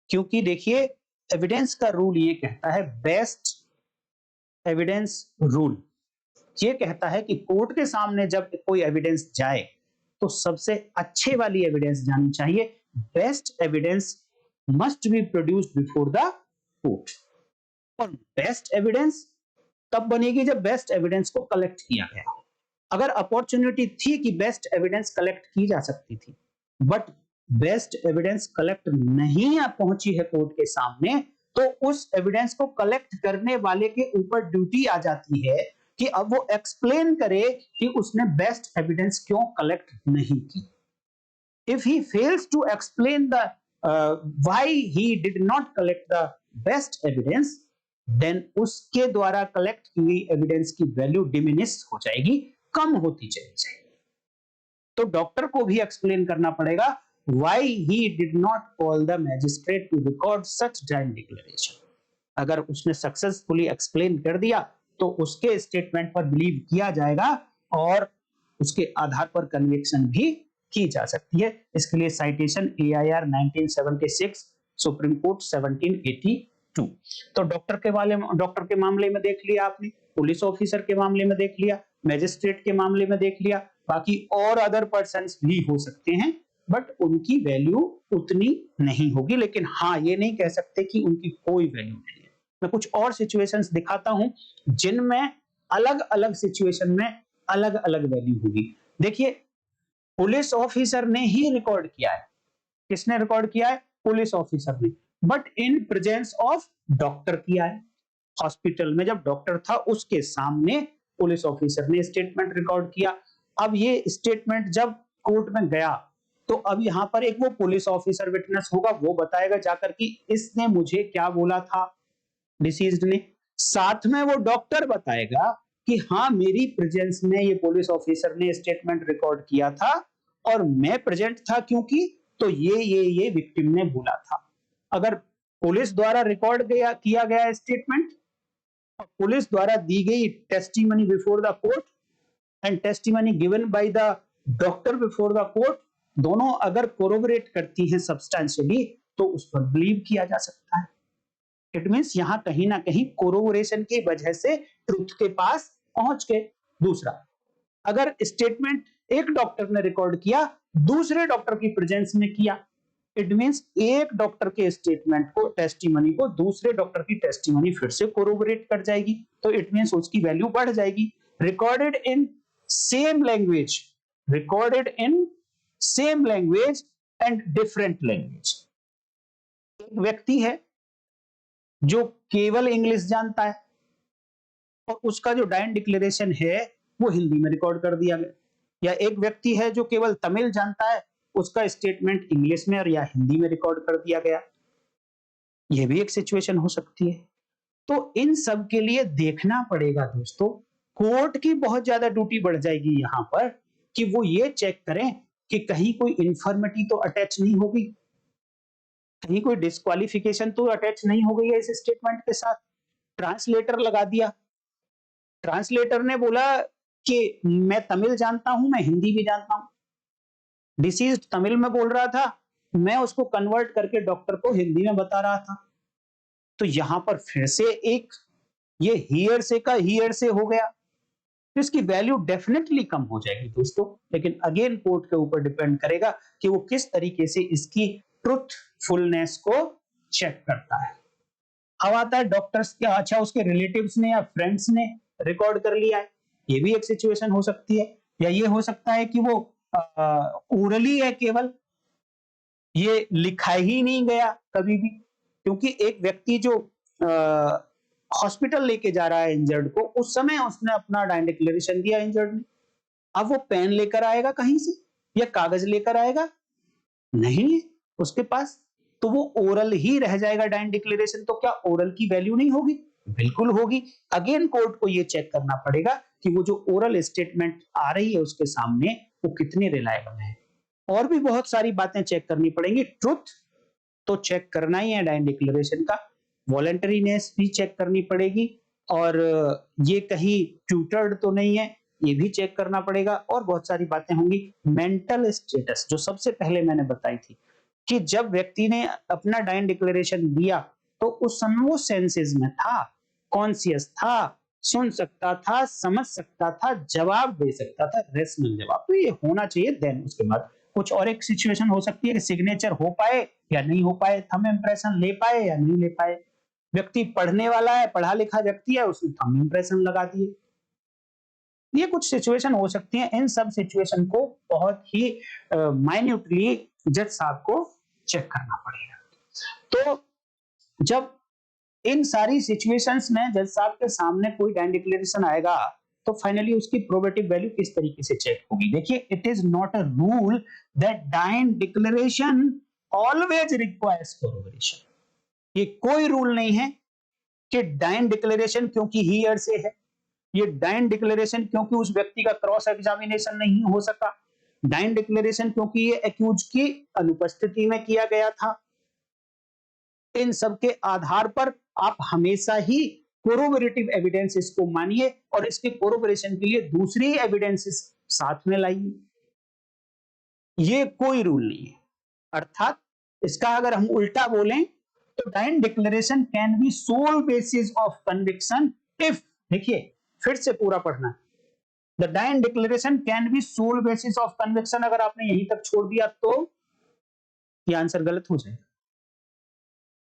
क्योंकि देखिए एविडेंस का रूल ये कहता है, बेस्ट एविडेंस रूल ये कहता है कि कोर्ट के सामने जब कोई एविडेंस जाए तो सबसे अच्छे वाली एविडेंस जानी चाहिए। Best evidence must be produced before the court. और बेस्ट एविडेंस तब बनेगी जब बेस्ट एविडेंस को कलेक्ट किया गया। अगर अपॉर्चुनिटी थी कि बेस्ट एविडेंस कलेक्ट की जा सकती थी, बट बेस्ट एविडेंस कलेक्ट नहीं पहुंची है कोर्ट के सामने, तो उस एविडेंस को कलेक्ट करने वाले के ऊपर ड्यूटी आ जाती है कि अब वो एक्सप्लेन करे कि उसने बेस्ट एविडेंस क्यों कलेक्ट नहीं की। If he fails to explain the why he did not collect the best evidence, then उसके द्वारा कलेक्ट की गई एविडेंस की वैल्यू डिमिनिश हो जाएगी, कम होती चली जाएगी। तो डॉक्टर को भी एक्सप्लेन करना पड़ेगा why he did not call the magistrate to record such joint declaration। अगर उसने सक्सेसफुली एक्सप्लेन कर दिया तो उसके स्टेटमेंट पर बिलीव किया जाएगा और उसके आधार पर कन्विक्शन भी की जा सकती है। इसके लिए साइटेशन AIR 1976, सुप्रीम कोर्ट 1782। तो डॉक्टर के मामले में देख लिया आपने, पुलिस ऑफिसर के मामले में देख लिया, मैजिस्ट्रेट के मामले में देख लिया, बाकी और अदर पर्सन्स भी हो सकते हैं, बट उनकी वैल्यू उतनी नहीं होगी। लेकिन हाँ, ये नहीं कह सकते कि उनकी कोई वैल्यू नहीं है। मैं कुछ और सिचुएशंस दिखाता हूं जिनमें अलग अलग सिचुएशन में अलग अलग वैल्यू होगी। देखिए, पुलिस ऑफिसर ने ही रिकॉर्ड किया है। किसने रिकॉर्ड किया है? पुलिस ऑफिसर ने, but in presence of doctor किया है। हॉस्पिटल में जब डॉक्टर था उसके सामने पुलिस ऑफिसर ने स्टेटमेंट रिकॉर्ड किया। अब ये स्टेटमेंट जब कोर्ट में गया तो अब यहां पर एक वो पुलिस ऑफिसर विटनेस होगा, वो बताएगा जाकर कि इसने मुझे क्या बोला था डिसीज्ड ने। साथ में वो डॉक्टर बताएगा कि हाँ, मेरी प्रेजेंस में ये पुलिस ऑफिसर ने स्टेटमेंट रिकॉर्ड किया था और मैं प्रेजेंट था क्योंकि तो ये विक्टिम ने बोला था। अगर पुलिस द्वारा रिकॉर्ड किया गया स्टेटमेंट और पुलिस द्वारा दी गई testimony before the court and testimony given by the doctor before the court, दोनों अगर कोरोबोरेट करती हैं सब्सटेंशियली तो उस पर बिलीव किया जा सकता है। इट मींस यहां कहीं ना कहीं कोरोबोरेशन की वजह से ट्रुथ के पास पहुंच गए। दूसरा, अगर स्टेटमेंट एक डॉक्टर ने रिकॉर्ड किया, दूसरे डॉक्टर की प्रेजेंस में किया, इट मींस एक डॉक्टर के स्टेटमेंट को, टेस्टिमनी को दूसरे डॉक्टर की टेस्टिमनी फिर से कोरोबोरेट कर जाएगी, तो इट मींस उसकी वैल्यू बढ़ जाएगी। Recorded in same language, recorded in same language and different language. एक व्यक्ति है जो केवल इंग्लिश जानता है और उसका जो डायन डिक्लेरेशन है वो हिंदी में रिकॉर्ड कर दिया गया, या एक व्यक्ति है जो केवल तमिल जानता है, उसका स्टेटमेंट इंग्लिश में और या हिंदी में रिकॉर्ड कर दिया गया। यह भी एक सिचुएशन हो सकती है। तो इन सब के लिए देखना पड़ेगा दोस्तों, कोर्ट की बहुत ज्यादा ड्यूटी बढ़ जाएगी यहां पर कि वो ये चेक करें कि कहीं कोई इन्फॉर्मिटी तो अटैच नहीं होगी, कहीं कोई डिस्क्वालिफिकेशन तो अटैच नहीं हो गई है इस स्टेटमेंट के साथ। ट्रांसलेटर लगा दिया, ट्रांसलेटर ने बोला कि मैं तमिल जानता हूं, मैं हिंदी भी जानता हूं, डिसीज्ड तमिल में बोल रहा था, मैं उसको कन्वर्ट करके डॉक्टर को हिंदी में बता रहा था। तो यहां पर फिर से एक ये हियर से का हियर से हो गया। तो इसकी वैल्यू डेफिनेटली कम हो जाएगी दोस्तों, लेकिन अगेन कोर्ट के ऊपर डिपेंड करेगा कि वो किस तरीके से इसकी ट्रुथफुलनेस को चेक करता है। अब आता है डॉक्टर्स के, अच्छा उसके रिलेटिव्स ने या फ्रेंड्स ने रिकॉर्ड कर लिया है, ये भी एक सिचुएशन हो सकती है। या ये हो सकता है कि वो ओरली है केवल, ये लिखा ही नहीं गया कभी भी, क्योंकि एक व्यक्ति जो हॉस्पिटल लेके जा रहा है इंजर्ड को, उस समय उसने अपना डाइन डिक्लेरेशन दिया इंजर्ड ने। अब वो पेन लेकर आएगा कहीं से या कागज लेकर आएगा, नहीं है उसके पास, तो वो ओरल ही रह जाएगा डाइन डिक्लेरेशन। तो क्या ओरल की वैल्यू नहीं होगी? बिल्कुल होगी। अगेन कोर्ट को ये चेक करना पड़ेगा कि वो जो ओरल स्टेटमेंट आ रही है उसके सामने वो कितनी रिलायबल है। और भी बहुत सारी बातें चेक करनी पड़ेंगी। ट्रुथ तो चेक करना ही है डाइन डिक्लेरेशन का, वॉलंटरीनेस भी चेक करनी पड़ेगी, और ये कहीं ट्यूटर्ड तो नहीं है ये भी चेक करना पड़ेगा, और बहुत सारी बातें होंगी। मेंटल स्टेटस जो सबसे पहले मैंने बताई थी कि जब व्यक्ति ने अपना डाइन डिक्लेरेशन दिया तो उस समय वो सेंसेस में था, कॉन्शियस था, सुन सकता था, समझ सकता था, जवाब दे सकता था, रेशनल जवाब, तो ये होना चाहिए। देन उसके बाद कुछ और एक सिचुएशन हो सकती है कि सिग्नेचर हो पाए या नहीं हो पाए, थंब इंप्रेशन ले पाए या नहीं ले पाए। व्यक्ति पढ़ने वाला है, पढ़ा लिखा व्यक्ति है, उसने थंब इंप्रेशन लगा दिए। ये कुछ सिचुएशन हो सकती हैं। इन सब सिचुएशन को बहुत ही माइन्यूटली जज साहब को चेक करना पड़ेगा। तो जब इन सारी सिचुएशंस में जज साहब के सामने कोई डाइन डिक्लेरेशन आएगा तो फाइनली उसकी प्रोबेटिव वैल्यू किस तरीके से चेक होगी। देखिए, it is not a rule that dying declaration always requires corroboration. ये कोई रूल नहीं है कि डाइन डिक्लेरेशन क्योंकि ही और से है, ये डाइन डिक्लेरेशन क्योंकि उस व्यक्ति का क्रॉस एग्जामिनेशन नहीं हो सका, डाइन डिक्लेरेशन क्योंकि ये एक्यूज की अनुपस्थिति में किया गया था, इन सब के आधार पर आप हमेशा ही कोरोबोरेटिव एविडेंसेस को मानिए और इसके कोरोबोरेशन के लिए दूसरी एविडेंसेस साथ में लाइए। ये कोई रूल नहीं है। अर्थात इसका अगर हम उल्टा बोलें तो dying declaration can be sole basis of conviction if, देखिए फिर से पूरा पढ़ना, the dying declaration can be sole basis of conviction. अगर आपने यहीं तक छोड़ दिया तो ये आंसर गलत हो जाएगा।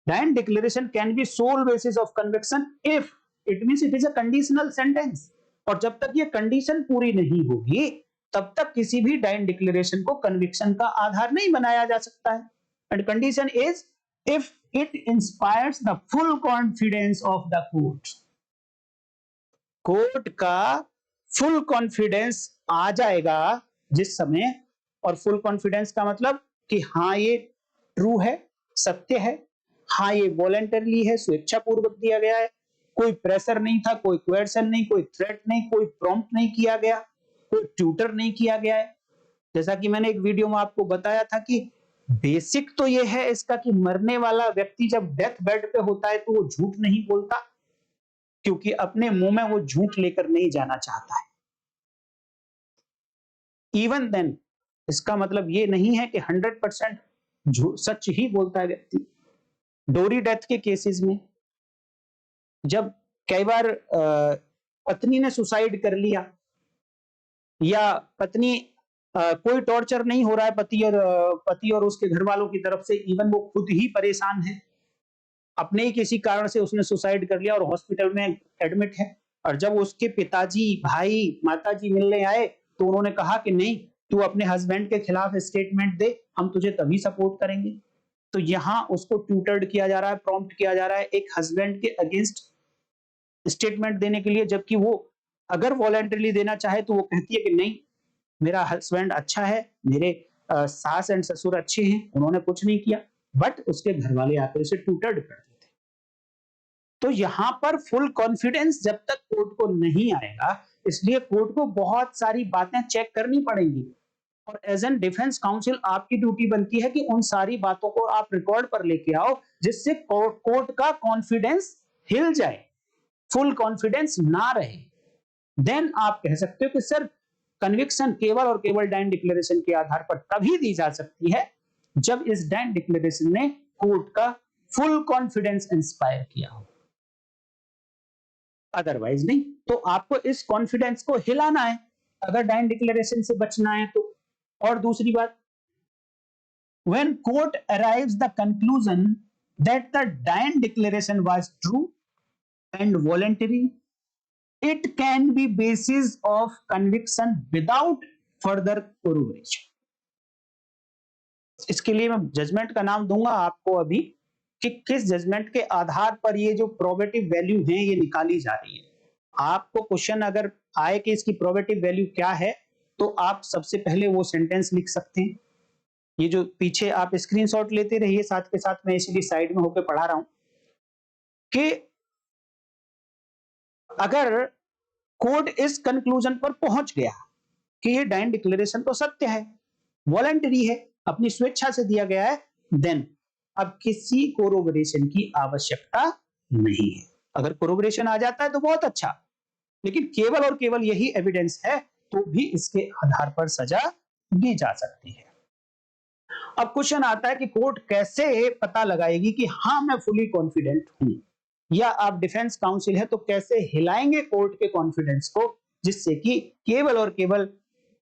Dying declaration can be sole basis of conviction if it means it is a conditional sentence, और जब तक ये कंडीशन पूरी नहीं होगी तब तक किसी भी डाइन डिक्लेरेशन को कन्विक्शन का आधार नहीं बनाया जा सकता है। And condition is if it inspires the full confidence of the court. Court का फुल कॉन्फिडेंस आ जाएगा जिस समय, और फुल कॉन्फिडेंस का मतलब कि हाँ ये ट्रू है, सत्य है, हाँ ये वॉलंटरली है, स्वेच्छापूर्वक दिया गया है, कोई प्रेशर नहीं था, कोई कोएर्सन नहीं, कोई थ्रेट नहीं, कोई प्रॉम्प्ट नहीं किया गया, कोई ट्यूटर नहीं किया गया है। जैसा कि मैंने एक वीडियो में आपको बताया था कि बेसिक तो ये है इसका कि मरने वाला व्यक्ति जब डेथ बेड पे होता है तो वो झूठ नहीं बोलता, क्योंकि अपने मुंह में वो झूठ लेकर नहीं जाना चाहता है। इवन देन इसका मतलब ये नहीं है कि 100% सच ही बोलता है व्यक्ति। डोरी डेथ के केसेस में जब कई बार पत्नी ने सुसाइड कर लिया या पत्नी कोई टॉर्चर नहीं हो रहा है पति और उसके घर वालों की तरफ से, इवन वो खुद ही परेशान है, अपने ही किसी कारण से उसने सुसाइड कर लिया और हॉस्पिटल में एडमिट है, और जब उसके पिताजी, भाई, माताजी मिलने आए तो उन्होंने कहा कि नहीं तू अपने हस्बैंड के खिलाफ स्टेटमेंट दे, हम तुझे तभी सपोर्ट करेंगे। तो यहां उसको ट्यूटर्ड किया जा रहा है, प्रॉम्प्ट किया जा रहा है एक हस्बैंड के अगेंस्ट स्टेटमेंट देने के लिए, जबकि वो अगर वॉलंटरली देना चाहे तो वो कहती है कि नहीं मेरा हस्बैंड अच्छा है, मेरे सास एंड ससुर अच्छे हैं, उन्होंने कुछ नहीं किया, बट उसके घर वाले आकर उसे ट्यूटर्ड कर देते। तो यहां पर फुल कॉन्फिडेंस जब तक कोर्ट को नहीं आएगा, इसलिए कोर्ट को बहुत सारी बातें चेक करनी पड़ेंगी, और एज एन डिफेंस काउंसिल आपकी ड्यूटी बनती है कि उन सारी बातों को आप रिकॉर्ड पर लेके आओ जिससे कोर्ट का कॉन्फिडेंस हिल जाए, फुल कॉन्फिडेंस ना रहे। देन आप कह सकते हो कि सर कन्विक्शन केवल और केवल डाइन डिक्लेरेशन के आधार पर तभी दी जा सकती है जब इस डाइन डिक्लेरेशन ने कोर्ट का फुल कॉन्फिडेंस इंस्पायर किया हो। अदरवाइज नहीं। तो आपको इस कॉन्फिडेंस को हिलाना है अगर डाइन डिक्लेरेशन से बचना है तो। और दूसरी बात, when court arrives the conclusion that the Diane declaration was true and voluntary, it can be basis of conviction without further corroboration। इसके लिए मैं जजमेंट का नाम दूंगा आपको अभी कि किस जजमेंट के आधार पर ये जो प्रोबेटिव वैल्यू है ये निकाली जा रही है। आपको क्वेश्चन अगर आए कि इसकी प्रोबेटिव वैल्यू क्या है तो आप सबसे पहले वो सेंटेंस लिख सकते हैं। ये जो पीछे आप स्क्रीनशॉट लेते रहिए, साथ के साथ मैं इसलिए साइड में होकर पढ़ा रहा हूं कि अगर कोर्ट इस कंक्लूजन पर पहुंच गया कि ये डाइन डिक्लेरेशन तो सत्य है, वॉलंटरी है, अपनी स्वेच्छा से दिया गया है, देन अब किसी कोरोबोरेशन की आवश्यकता नहीं है। अगर कोरोबोरेशन आ जाता है तो बहुत अच्छा, लेकिन केवल और केवल यही एविडेंस है तो भी इसके आधार पर सजा दी जा सकती है। अब क्वेश्चन आता है कि कोर्ट कैसे पता लगाएगी कि हाँ मैं फुली कॉन्फिडेंट हूं, या आप डिफेंस काउंसिल है तो कैसे हिलाएंगे कोर्ट के कॉन्फिडेंस को जिससे कि केवल और केवल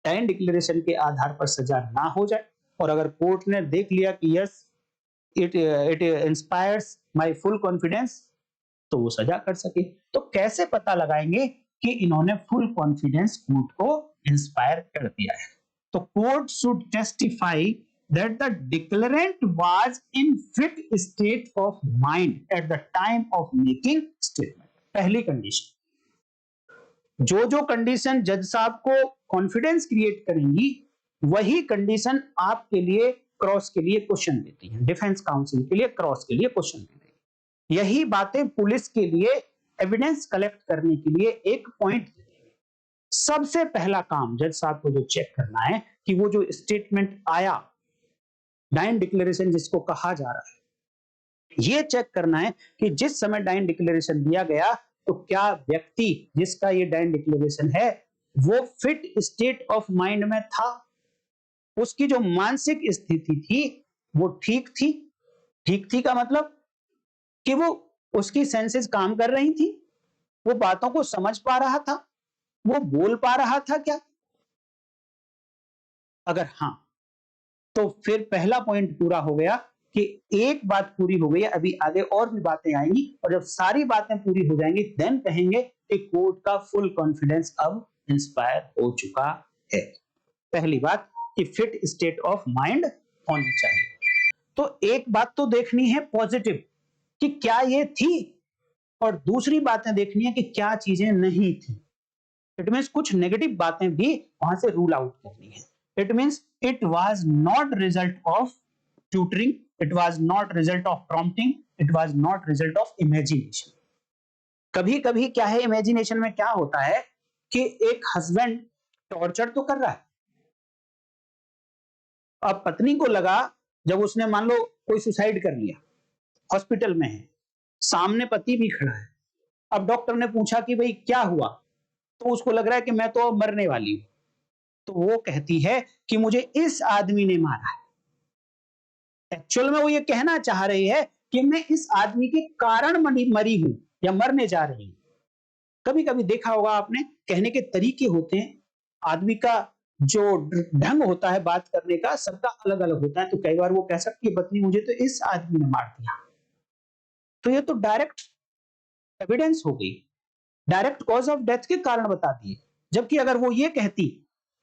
डाइन डिक्लेरेशन के आधार पर सजा ना हो जाए। और अगर कोर्ट ने देख लिया कि yes it inspires my full confidence तो वो सजा कर सके। तो कैसे पता लगाएंगे कि इन्होंने फुल कॉन्फिडेंस कोर्ट को इंस्पायर कर दिया है? तो court should testify that the declarant was in fit state of mind at the time of making statement। पहली कंडीशन, जो कंडीशन जज साहब को कॉन्फिडेंस क्रिएट करेंगी वही कंडीशन आपके लिए क्रॉस के लिए क्वेश्चन देती है, डिफेंस काउंसिल के लिए क्रॉस के लिए क्वेश्चन देती है। यही बातें पुलिस के लिए एविडेंस कलेक्ट करने के लिए एक पॉइंट देती है। सबसे पहला काम जज साहब को जो चेक करना है कि वो जो स्टेटमेंट आया, डाइन डिक्लेरेशन जिसको कहा जा रहा है, ये चेक करना है कि जिस समय डाइन डिक्लेरेशन दिया गया तो क्या व्यक्ति जिसका ये डाइन डिक्लेरेशन है वो फिट स्टेट ऑफ माइंड में था, उसकी जो मानसिक स्थिति थी वो ठीक थी। ठीक थी का मतलब कि वो उसकी सेंसेस काम कर रही थी, वो बातों को समझ पा रहा था, वो बोल पा रहा था क्या? अगर हाँ तो फिर पहला पॉइंट पूरा हो गया कि एक बात पूरी हो गई है, अभी आगे और भी बातें आएंगी और जब सारी बातें पूरी हो जाएंगी देन कहेंगे कि कोर्ट का फुल कॉन्फिडेंस अब इंस्पायर हो चुका है। पहली बात कि फिट स्टेट ऑफ माइंड होनी चाहिए। तो एक बात तो देखनी है पॉजिटिव कि क्या ये थी, और दूसरी बातें देखनी है कि क्या चीजें नहीं थी। इट मींस कुछ नेगेटिव बातें भी वहां से रूल आउट करनी है। It means it was not result of tutoring, it was not result of prompting, it was not result of imagination। कभी कभी क्या है, इमेजिनेशन में क्या होता है कि एक हस्बैंड टॉर्चर तो कर रहा है, अब पत्नी को लगा, जब उसने मान लो कोई सुसाइड कर लिया, हॉस्पिटल में है, सामने पति भी खड़ा है, अब डॉक्टर ने पूछा कि भाई क्या हुआ, तो उसको लग रहा है कि मैं तो अब मरने वाली हूं, तो वो कहती है कि मुझे इस आदमी ने मारा है। एक्चुअल में वो ये कहना चाह रही है कि मैं इस आदमी के कारण मरी हूं या मरने जा रही हूं। कभी कभी देखा होगा आपने, कहने के तरीके होते हैं, आदमी का जो ढंग होता है बात करने का सबका अलग अलग होता है, तो कई बार वो कह सकती है पत्नी मुझे तो इस आदमी ने मार दिया, तो ये तो डायरेक्ट एविडेंस हो गई, डायरेक्ट कॉज ऑफ डेथ के कारण बता दिए। जबकि अगर वो ये कहती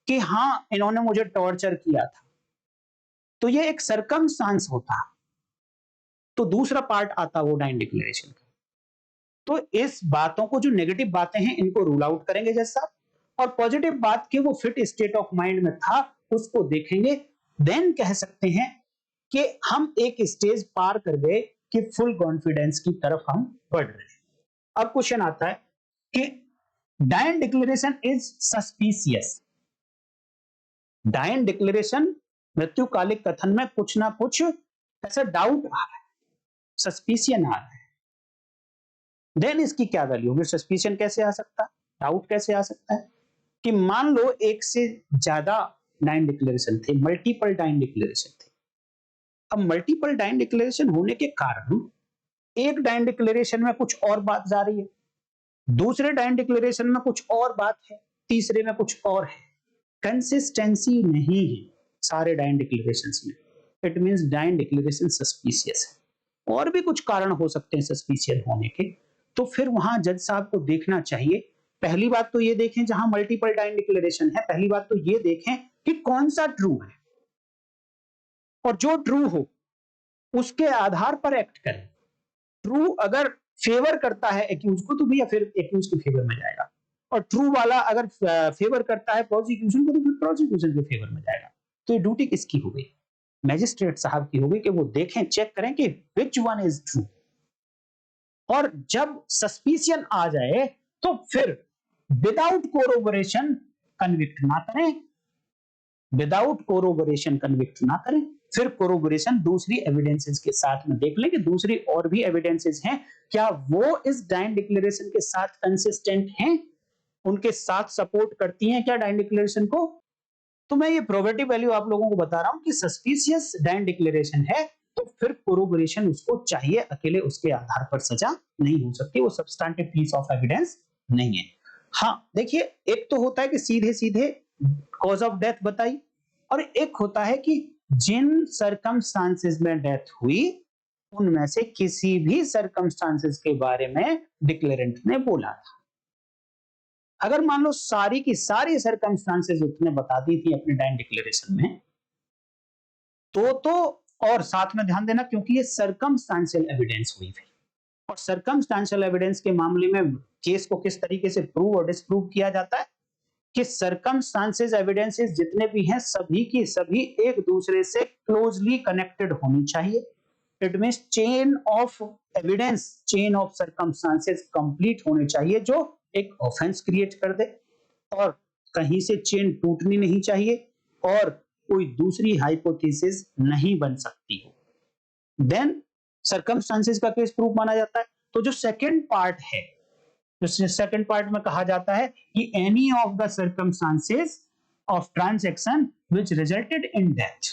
कि हाँ इन्होंने मुझे टॉर्चर किया था तो ये एक सरकमस्टांस होता, तो दूसरा पार्ट आता वो डाइन डिक्लेरेशन का। तो इस बातों को, जो नेगेटिव बातें हैं इनको रूल आउट करेंगे जज साहब, और पॉजिटिव बात की वो फिट स्टेट ऑफ माइंड में था उसको देखेंगे, देन कह सकते हैं कि हम एक स्टेज पार कर गए कि फुल कॉन्फिडेंस की तरफ हम बढ़ रहे हैं। अब क्वेश्चन आता है कि dying declaration is suspicious. Dying declaration मृत्युकालिक कथन में कुछ ना कुछ ऐसा डाउट आ रहा है, सस्पिशियन आ रहा है, देन इसकी क्या वैल्यू होगी? सस्पिशियन कैसे आ सकता है, डाउट कैसे आ सकता है कि मान लो एक से ज्यादा डाइन डिक्लेरेशन थे, मल्टीपल डाइन डिक्लेरेशन थे। अब मल्टीपल डाइन डिक्लेरेशन होने के कारण एक डाइन डिक्लेरेशन में कुछ और बात जा रही है, दूसरे डाइन डिक्लेरेशन में कुछ और बात है, तीसरे में कुछ और है। कंसिस्टेंसी नहीं है सारे डाइन डिक्लेरेशंस में। It means dying declaration suspicious है। और भी कुछ कारण हो सकते हैं सस्पिशियस होने के, तो फिर वहां जज साहब को देखना चाहिए। पहली बात तो ये देखें, जहां मल्टीपल डाइन डिक्लेरेशन है, पहली बात तो ये देखें कि कौन सा ट्रू है, और जो ट्रू हो उसके आधार पर एक्ट करें। ट्रू अगर फेवर करता है एक्यूज को, तो भैया फिर एक्यूज के फेवर में जाएगा, और ट्रू वाला अगर फेवर करता है प्रोसिक्यूशन को, तो फिर प्रोसिक्यूशन के फेवर में जाएगा। तो ये ड्यूटी किसकी हो गई? मैजिस्ट्रेट साहब की हो गई कि वो देखें, चेक करें कि विच वन इज ट्रू। और जब सस्पिशियन आ जाए तो फिर विदाउट कोरोबोरेशन कन्विक्ट ना करें, विदाउट कोरोबोरेशन कन्विक्ट ना करें। फिर कोरोबोरेशन दूसरी एविडेंसेस के साथ में देख लें कि दूसरी और भी एविडेंसेस हैं, क्या वो इस डाइन डिक्लेरेशन के साथ कंसिस्टेंट हैं, उनके साथ सपोर्ट करती हैं क्या डाइन डिक्लेरेशन को। तो मैं ये प्रोबेटिव वैल्यू आप लोगों को बता रहा हूं कि सस्पिशियस डाइन डिक्लेरेशन है तो फिर कोरोबोरेशन उसको चाहिए, अकेले उसके आधार पर सजा नहीं हो सकती, वो सब्सटैंटिव पीस ऑफ एविडेंस नहीं है। हाँ देखिए, एक तो होता है कि सीधे सीधे कॉज ऑफ डेथ बताई, और एक होता है कि जिन सरकमस्टांसेस में डेथ हुई उनमें से किसी भी सरकमस्टांसेस के बारे में डिक्लेरेंट ने बोला था। अगर मान लो सारी की सारी सरकमस्टांसेस उसने बता दी थी अपने डाइन डिक्लेरेशन में, तो और साथ में ध्यान देना, क्योंकि ये सरकमस्टांशियल एविडेंस हुई थी, और सरकमस्टांशियल एविडेंस के मामले में केस को किस तरीके से प्रूव और डिसप्रूव किया जाता है कि सरकमस्टांसेस एविडेंसेस जितने भी हैं सभी की सभी एक दूसरे से क्लोजली कनेक्टेड होनी चाहिए। It means chain of evidence, chain of circumstances complete होने चाहिए जो एक ऑफेंस क्रिएट कर दे, और कहीं से चेन टूटनी नहीं चाहिए, और कोई दूसरी हाइपोथेसिस नहीं बन सकती हो। देन सरकमस्टांसेस का केस प्रूफ माना जाता है। तो जो सेकंड पार्ट है, जो सेकंड पार्ट में कहा जाता है कि any of the circumstances of transaction which resulted in death,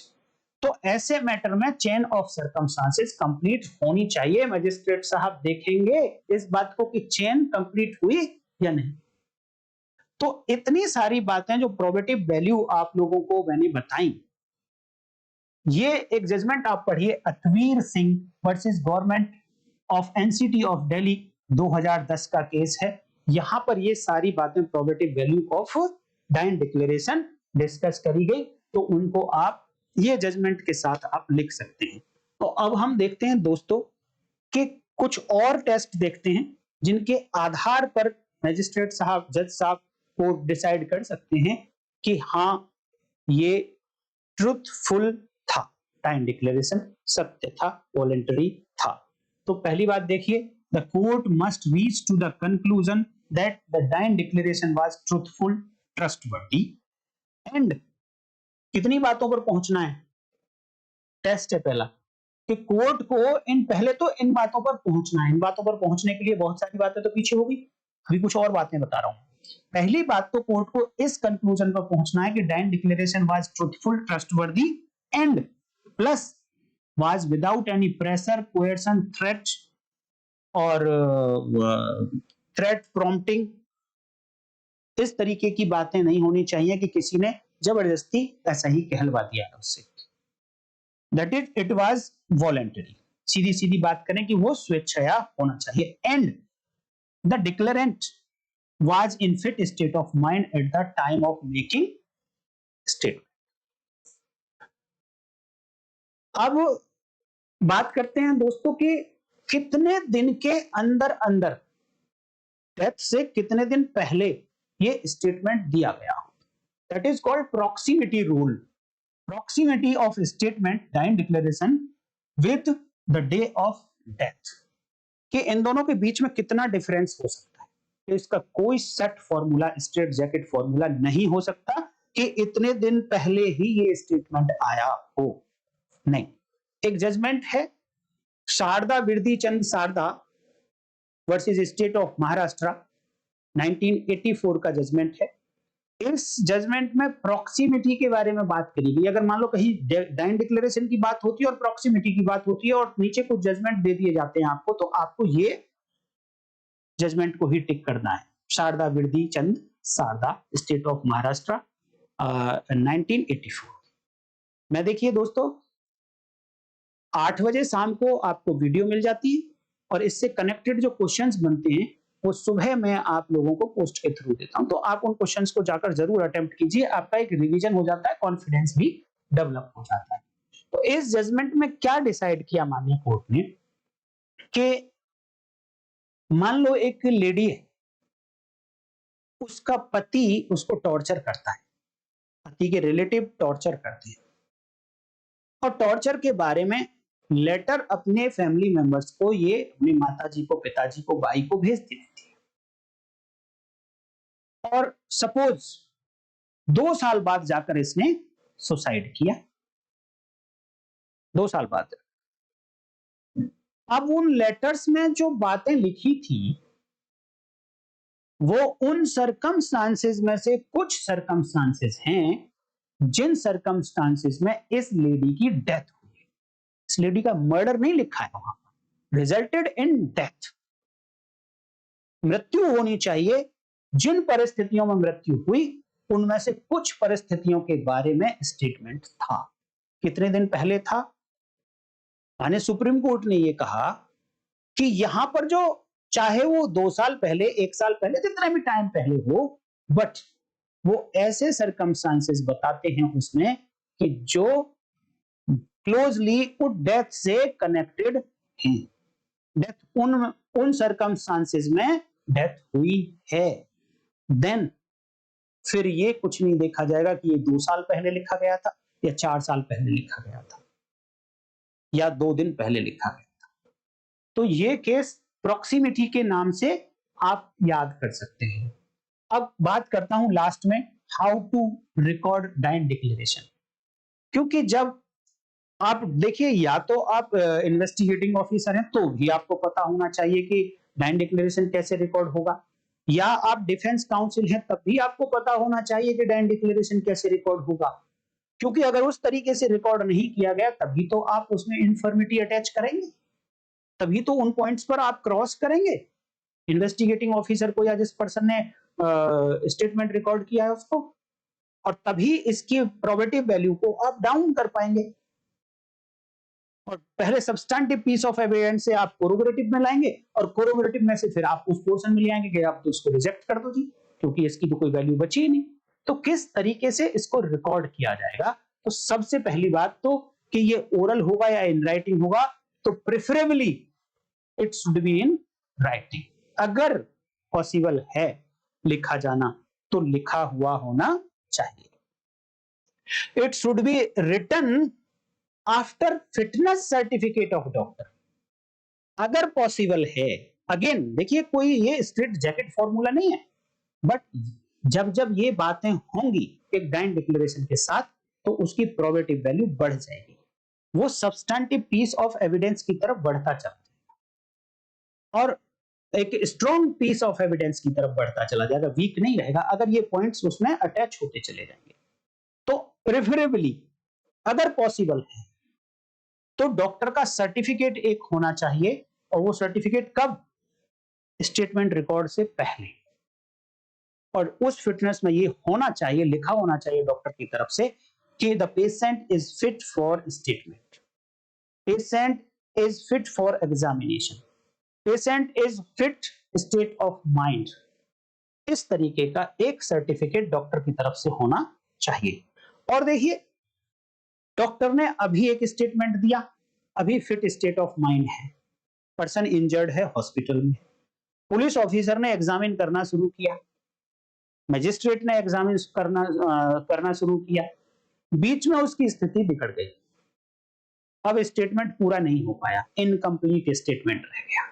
तो ऐसे मैटर में चेन ऑफ सर्कमस्टांसेस कंप्लीट होनी चाहिए। मजिस्ट्रेट साहब देखेंगे इस बात को कि चेन कंप्लीट हुई या नहीं। तो इतनी सारी बातें जो प्रोबेटिव वैल्यू आप लोगों को मैंने बताई, ये एक जजमेंट आप पढ़िए, Atbir Singh versus government of NCT of Delhi 2010 का केस है। यहां पर ये सारी बातें probative value of dying declaration discuss करी गई, तो उनको आप ये जजमेंट के साथ आप लिख सकते हैं। तो अब हम देखते हैं दोस्तों कि कुछ और टेस्ट देखते हैं जिनके आधार पर मैजिस्ट्रेट साहब, जज साहब को डिसाइड कर सकते हैं कि हाँ ये ट्रुथफुल था, डाइन डिक्लेरेशन सत्य था, वॉलंटरी था। तो पहली बात देखिए, the court must reach to the conclusion that the dying declaration was truthful, trustworthy, and कितनी बातों पर पहुंचना है, टेस्ट है पहला कि कोर्ट को पहले तो इन बातों पर पहुंचना है। इन बातों पर पहुंचने के लिए बहुत सारी बातें तो पीछे हो गई, अभी कुछ और बातें बता रहा हूं। पहली बात तो कोर्ट को इस कंक्लूजन पर पहुंचना है कि dying declaration was truthful, trustworthy, and plus was without any pressure, coercion, threat और थ्रेट प्रॉम्प्टिंग। इस तरीके की बातें नहीं होनी चाहिए कि किसी ने जबरदस्ती ऐसा ही कहलवा दिया है उससे। That is it was voluntary. सीधी सीधी बात करें कि वो स्वेच्छया होना चाहिए। And the declarant was in fit state of mind at the time of making statement. अब बात करते हैं दोस्तों कि कितने दिन के अंदर अंदर, डेथ से कितने दिन पहले ये स्टेटमेंट दिया गया। That is called proximity rule, proximity of statement dying declaration with the day of death, कि इन दोनों के बीच में कितना डिफरेंस हो सकता है। तो इसका कोई set formula, straight jacket formula नहीं हो सकता कि इतने दिन पहले ही ये स्टेटमेंट आया हो, नहीं। एक जजमेंट है Sharda Birdi Chand Sharda versus state of Maharashtra, 1984 का जजमेंट है। इस जजमेंट में प्रॉक्सिमिटी के बारे में बात करी गई। अगर मान लो कहीं डाइन डिक्लेरेशन की बात होती है और प्रॉक्सिमिटी की बात होती है और नीचे कुछ जजमेंट दे दिए जाते हैं आपको, तो आपको ये जजमेंट को ही टिक करना है। शारदा विरदी चंद शारदा, स्टेट ऑफ महाराष्ट्र, 1984। मैं देखिए दोस्तों 8 बजे शाम को आपको वीडियो मिल जाती है और इससे कनेक्टेड जो क्वेश्चंस बनते हैं वो सुबह मैं आप लोगों को पोस्ट के थ्रू देता हूं, तो आप उन क्वेश्चंस को जाकर जरूर अटेम्प्ट कीजिए, आपका एक रिवीजन हो जाता है, कॉन्फिडेंस भी डेवलप हो जाता है। तो इस जजमेंट में क्या डिसाइड किया माननीय कोर्ट ने कि मान लो एक लेडी है, उसका पति उसको टॉर्चर करता है, पति के रिलेटिव टॉर्चर करते हैं और टॉर्चर के बारे में लेटर अपने फैमिली मेंबर्स को, ये अपनी माताजी को, पिताजी को, भाई को भेजती रहती है और सपोज 2 साल बाद जाकर इसने सुसाइड किया, 2 साल बाद। अब उन लेटर्स में जो बातें लिखी थी वो उन सरकमस्टांसेस में से कुछ सरकमस्टांसेस हैं जिन सरकमस्टांसेस में इस लेडी की डेथ हुई। इस लेडी का मर्डर नहीं लिखा है वहां, रिजल्टेड इन डेथ, मृत्यु होनी चाहिए। जिन परिस्थितियों में मृत्यु हुई उनमें से कुछ परिस्थितियों के बारे में स्टेटमेंट था। कितने दिन पहले था? माने सुप्रीम कोर्ट ने यह कहा कि यहां पर जो चाहे वो 2 साल पहले, 1 साल पहले, जितना भी टाइम पहले हो, बट वो ऐसे सरकमस्टांसेस बताते हैं उसमें कि जो क्लोजली उस डेथ से कनेक्टेड हैं। डेथ उन सरकमस्टांसेस में डेथ हुई है, देन फिर ये कुछ नहीं देखा जाएगा कि ये 2 साल पहले लिखा गया था या 4 साल पहले लिखा गया था या 2 दिन पहले लिखा गया था। तो ये केस प्रॉक्सिमिटी के नाम से आप याद कर सकते हैं। अब बात करता हूं लास्ट में हाउ टू रिकॉर्ड डाइंड डिक्लेरेशन, क्योंकि जब आप देखिए या तो आप इन्वेस्टिगेटिंग ऑफिसर हैं तो भी आपको पता होना चाहिए कि डाइंड डिक्लेरेशन कैसे रिकॉर्ड होगा, या आप डिफेंस काउंसिल हैं तब भी आपको पता होना चाहिए कि डाइंड डिक्लेरेशन कैसे रिकॉर्ड होगा, क्योंकि अगर उस तरीके से रिकॉर्ड नहीं किया गया तभी तो आप उसमें इन्फर्मिटी अटैच करेंगे, तभी तो उन पॉइंट्स पर आप क्रॉस करेंगे इन्वेस्टिगेटिंग ऑफिसर को या जिस पर्सन ने स्टेटमेंट रिकॉर्ड किया है उसको, और तभी इसकी प्रोबेटिव वैल्यू को आप डाउन कर पाएंगे। और पहले सब्सटेंटिव पीस ऑफ एविडेंस से आप कोरोबोरेटिव में लाएंगे और कोरोबोरेटिव में से फिर आप उस पोर्शन में ले आएंगे कि आप तो इसको रिजेक्ट कर दो जी, क्योंकि इसकी तो कोई वैल्यू बची ही नहीं। तो किस तरीके से इसको रिकॉर्ड किया जाएगा? तो सबसे पहली बात तो कि ये ओरल होगा या इन राइटिंग होगा, तो preferably it should be in writing. अगर पॉसिबल है लिखा जाना तो लिखा हुआ होना चाहिए। It should be written after fitness certificate of doctor, अगर पॉसिबल है। अगेन देखिए कोई ये स्ट्रिक्ट जैकेट फॉर्मूला नहीं है, बट जब जब ये बातें होंगी एक डाइंड डिक्लेरेशन के साथ तो उसकी प्रोबेटिव वैल्यू बढ़ जाएगी, वो सब्सटेंटिव पीस ऑफ एविडेंस की तरफ बढ़ता चला जाएगा और एक स्ट्रॉन्ग पीस ऑफ एविडेंस की तरफ बढ़ता चला जाएगा, वीक नहीं रहेगा अगर ये पॉइंट्स उसमें अटैच होते चले जाएंगे। तो प्रेफरेबली अगर पॉसिबल है तो डॉक्टर का सर्टिफिकेट एक होना चाहिए, और वो सर्टिफिकेट कब? स्टेटमेंट रिकॉर्ड से पहले। और उस फिटनेस में ये होना चाहिए, लिखा होना चाहिए डॉक्टर की तरफ से कि the patient is fit for statement, patient is fit for examination, patient is fit state of mind. इस तरीके का एक सर्टिफिकेट डॉक्टर की तरफ से होना चाहिए। और देखिए डॉक्टर ने अभी एक स्टेटमेंट दिया, अभी फिट स्टेट ऑफ माइंड है, पर्सन इंजर्ड है हॉस्पिटल में, पुलिस ऑफिसर ने एग्जामिन करना शुरू किया, मजिस्ट्रेट ने एग्जामिन करना शुरू किया, बीच में उसकी स्थिति बिगड़ गई, अब स्टेटमेंट पूरा नहीं हो पाया, इनकम्प्लीट स्टेटमेंट रह गया।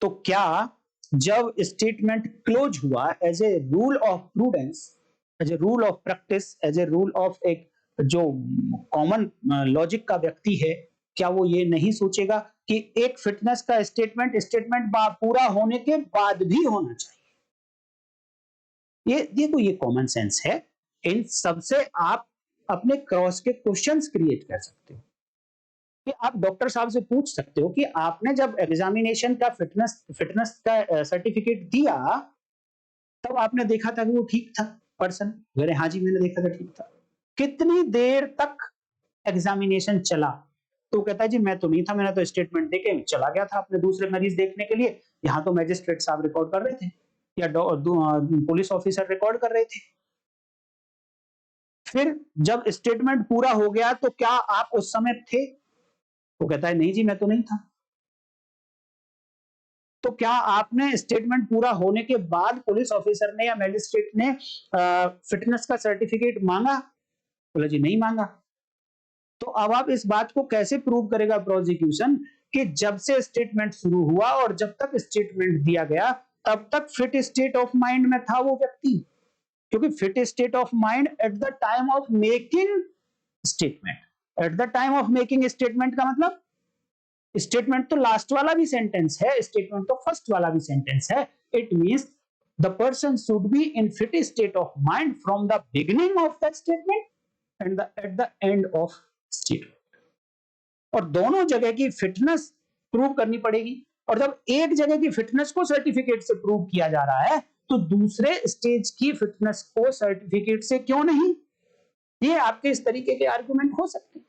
तो क्या जब स्टेटमेंट क्लोज हुआ as a rule of prudence, as a rule of practice, as a rule of एक जो कॉमन लॉजिक का व्यक्ति है, क्या वो ये नहीं सोचेगा कि एक फिटनेस का स्टेटमेंट पूरा होने के बाद भी होना चाहिए? ये कॉमन सेंस है। इन सबसे आप अपने क्रॉस के क्वेश्चंस क्रिएट कर सकते हो। कि आप डॉक्टर साहब से पूछ सकते हो कि आपने जब एग्जामिनेशन का फिटनेस फिटनेस का सर्टिफिकेट दिया, तब आपने देखा था कि वो ठीक था पर्सन? अरे हाँ जी, मैंने देखा था, ठीक था। कितनी देर तक एग्जामिनेशन चला? तो कहता है जी मैं तो नहीं था, मैंने तो स्टेटमेंट देके चला गया था अपने दूसरे मरीज देखने के लिए। यहाँ तो मैजिस्ट्रेट साहब रिकॉर्ड कर रहे थे या पुलिस ऑफिसर रिकॉर्ड कर रहे थे। फिर जब स्टेटमेंट पूरा हो गया तो क्या आप उस समय थे? वो कहता है नहीं जी मैं तो नहीं था। तो क्या आपने स्टेटमेंट पूरा होने के बाद पुलिस ऑफिसर ने या मैजिस्ट्रेट ने फिटनेस का सर्टिफिकेट मांगा? बोला जी नहीं मांगा। तो अब आप इस बात को कैसे प्रूव करेगा प्रोसिक्यूशन कि जब से स्टेटमेंट शुरू हुआ और जब तक स्टेटमेंट दिया गया तब तक फिट स्टेट ऑफ माइंड में था वो व्यक्ति? क्योंकि fit state of mind at the time of making statement, at the time of making statement का मतलब स्टेटमेंट तो लास्ट वाला भी सेंटेंस है, स्टेटमेंट तो फर्स्ट वाला भी सेंटेंस है। It means the person should be in fit state of mind from the beginning of the statement and at the end of statement. और दोनों जगह की फिटनेस प्रूव करनी पड़ेगी। और जब एक जगह की फिटनेस को सर्टिफिकेट से प्रूव किया जा रहा है तो दूसरे स्टेज की फिटनेस को सर्टिफिकेट से क्यों नहीं? ये आपके इस तरीके के आर्गुमेंट हो सकते हैं।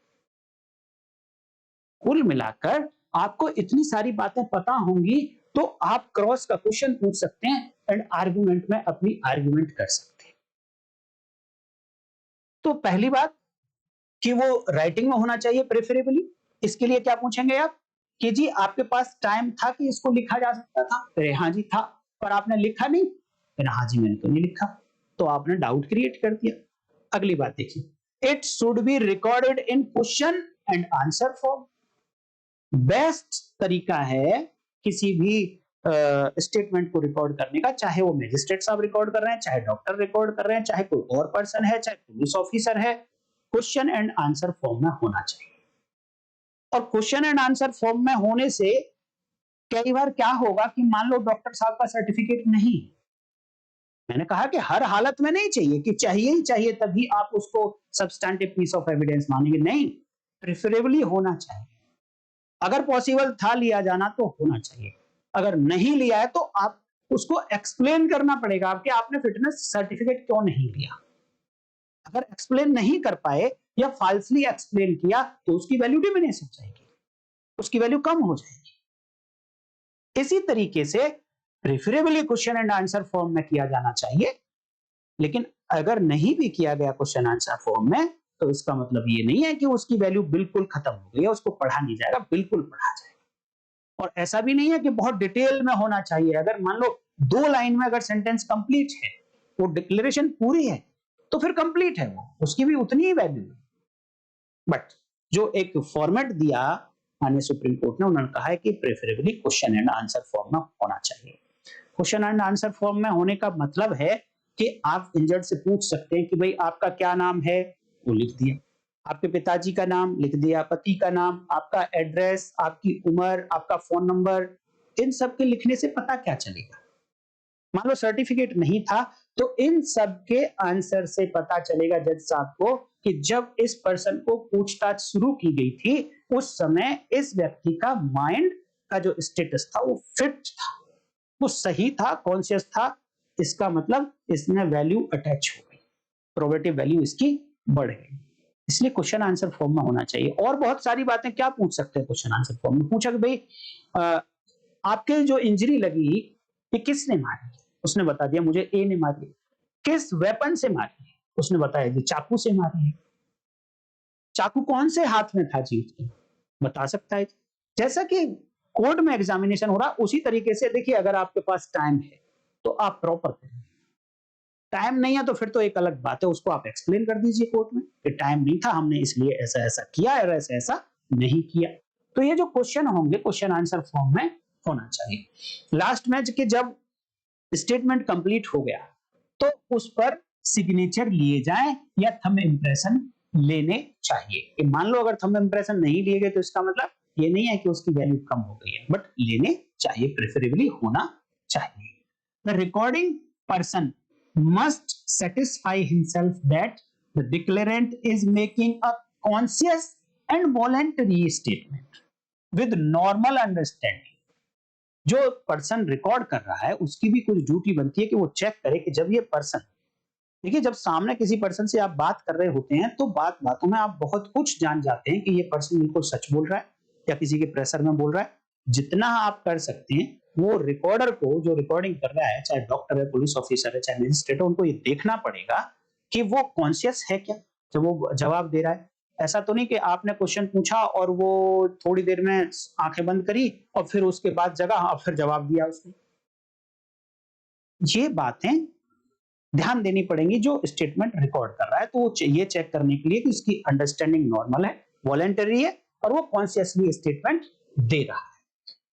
कुल मिलाकर आपको इतनी सारी बातें पता होंगी तो आप क्रॉस का क्वेश्चन पूछ सकते हैं एंड आर्गुमेंट में अपनी आर्गुमेंट कर सकते हैं। तो पहली बात कि वो राइटिंग में होना चाहिए प्रेफरेबली। इसके लिए क्या पूछेंगे आप कि जी आपके पास टाइम था कि इसको लिखा जा सकता था? अरे हाँ जी था, पर आपने लिखा नहीं? अरे हाँ जी मैंने तो नहीं लिखा। तो आपने डाउट क्रिएट कर दिया। अगली बात देखिए, it should be recorded in question and answer form. Best तरीका है किसी भी स्टेटमेंट को रिकॉर्ड करने का, चाहे वो मैजिस्ट्रेट साहब रिकॉर्ड कर रहे हैं, चाहे डॉक्टर रिकॉर्ड कर रहे हैं, चाहे कोई और पर्सन है, चाहे पुलिस ऑफिसर है, क्वेश्चन एंड आंसर फॉर्म में होना चाहिए। और क्वेश्चन एंड आंसर फॉर्म में होने से कई बार क्या होगा कि मान लो डॉक्टर साहब का सर्टिफिकेट नहीं, मैंने कहा कि हर हालत में नहीं चाहिए कि चाहिए ही चाहिए तभी आप उसको सब्सटैंटिव पीस ऑफ एविडेंस मानेंगे, नहीं, प्रेफरेबली होना चाहिए। अगर पॉसिबल था लिया जाना तो होना चाहिए, अगर नहीं लिया है तो आप उसको एक्सप्लेन करना पड़ेगा आपके आपने फिटनेस सर्टिफिकेट क्यों नहीं लिया। अगर एक्सप्लेन नहीं कर पाए या फाल्सली एक्सप्लेन किया तो उसकी वैल्यू डिमिनिश हो जाएगी, उसकी वैल्यू कम हो जाएगी। इसी तरीके से preferably question and answer form में किया जाना चाहिए, लेकिन अगर नहीं भी किया गया क्वेश्चन आंसर फॉर्म में तो इसका मतलब ये नहीं है कि उसकी वैल्यू बिल्कुल खत्म हो गई है, उसको पढ़ा नहीं जाएगा, बिल्कुल पढ़ा जाएगा। और ऐसा भी नहीं है कि बहुत डिटेल में होना चाहिए। अगर मान लो 2 लाइन में अगर सेंटेंस कंप्लीट है, वो डिक्लेरेशन पूरी है, तो फिर कंप्लीट है, वो उसकी भी उतनी ही वैल्यू है। बट जो एक फॉर्मेट दिया माननीय सुप्रीम कोर्ट ने, उन्होंने कहा है कि preferably question and answer form में होना चाहिए। क्वेश्चन एंड आंसर फॉर्म में होने का मतलब है कि आप इंजर्ड से पूछ सकते हैं कि भाई आपका क्या नाम है, वो लिख दिया, आपके पिताजी का नाम लिख दिया, पति का नाम, आपका एड्रेस, आपकी उम्र, आपका फोन नंबर, इन सब के लिखने से पता क्या चलेगा? मान लो सर्टिफिकेट नहीं था तो इन सब के आंसर से पता चलेगा जज साहब को कि जब इस पर्सन को पूछताछ शुरू की गई थी उस समय इस व्यक्ति का माइंड का जो स्टेटस था वो फिट था, वो सही था, कॉन्शियस था। इसका मतलब इसमें वैल्यू अटैच हो गई, प्रोबेटिव वैल्यू इसकी बढ़ गई। इसलिए क्वेश्चन आंसर फॉर्म में होना चाहिए। और बहुत सारी बातें क्या पूछ सकते हैं क्वेश्चन आंसर फॉर्म में, पूछा कि भाई आपके जो इंजरी लगी ये किसने मारी? उसने बता दिया मुझे ए ने मारी। किस वेपन से मारी? उसने बताया जी चाकू से मारी है। चाकू कौन से हाथ में था जी उसके? बता सकता है। जैसा कि कोर्ट में एग्जामिनेशन हो रहा उसी तरीके से देखिए, अगर आपके पास टाइम है तो आप प्रॉपर करेंगे, टाइम नहीं है तो फिर तो एक अलग बात है, उसको आप एक्सप्लेन कर दीजिए कोर्ट में कि टाइम नहीं था, हमने इसलिए ऐसा ऐसा किया और ऐसा ऐसा नहीं किया। तो ये जो क्वेश्चन होंगे क्वेश्चन आंसर फॉर्म में होना चाहिए। लास्ट में कि जब स्टेटमेंट कंप्लीट हो गया तो उस पर सिग्नेचर लिए जाए या थंब इंप्रेशन लेने चाहिए। कि मान लो अगर थंब इंप्रेशन नहीं लिए गए तो इसका मतलब ये नहीं है कि उसकी वैल्यू कम हो गई है, बट लेने चाहिए, प्रेफरेबली होना चाहिए। The recording person must satisfy himself that the declarant is making a conscious and voluntary statement with normal understanding. जो पर्सन रिकॉर्ड कर रहा है उसकी भी कुछ ड्यूटी बनती है कि वो चेक करे कि जब ये पर्सन, देखिए जब सामने किसी पर्सन से आप बात कर रहे होते हैं तो बात बातों में आप बहुत कुछ जान जाते हैं कि ये पर्सन बिल्कुल सच बोल रहा है या किसी के प्रेशर में बोल रहा है। जितना आप कर सकते हैं वो रिकॉर्डर को, जो रिकॉर्डिंग कर रहा है, चाहे डॉक्टर है, पुलिस ऑफिसर है, चाहे मजिस्ट्रेट है, उनको ये देखना पड़ेगा कि वो कॉन्शियस है क्या जब वो जवाब दे रहा है। ऐसा तो नहीं कि आपने क्वेश्चन पूछा और वो थोड़ी देर में आंखें बंद करी और फिर उसके बाद जगह और फिर जवाब दिया उसने। ये बातें ध्यान देनी पड़ेंगी जो स्टेटमेंट रिकॉर्ड कर रहा है, तो वो ये चेक करने के लिए कि उसकी अंडरस्टैंडिंग नॉर्मल है, वॉलेंटरी है और वो कॉन्शियसली स्टेटमेंट दे रहा है।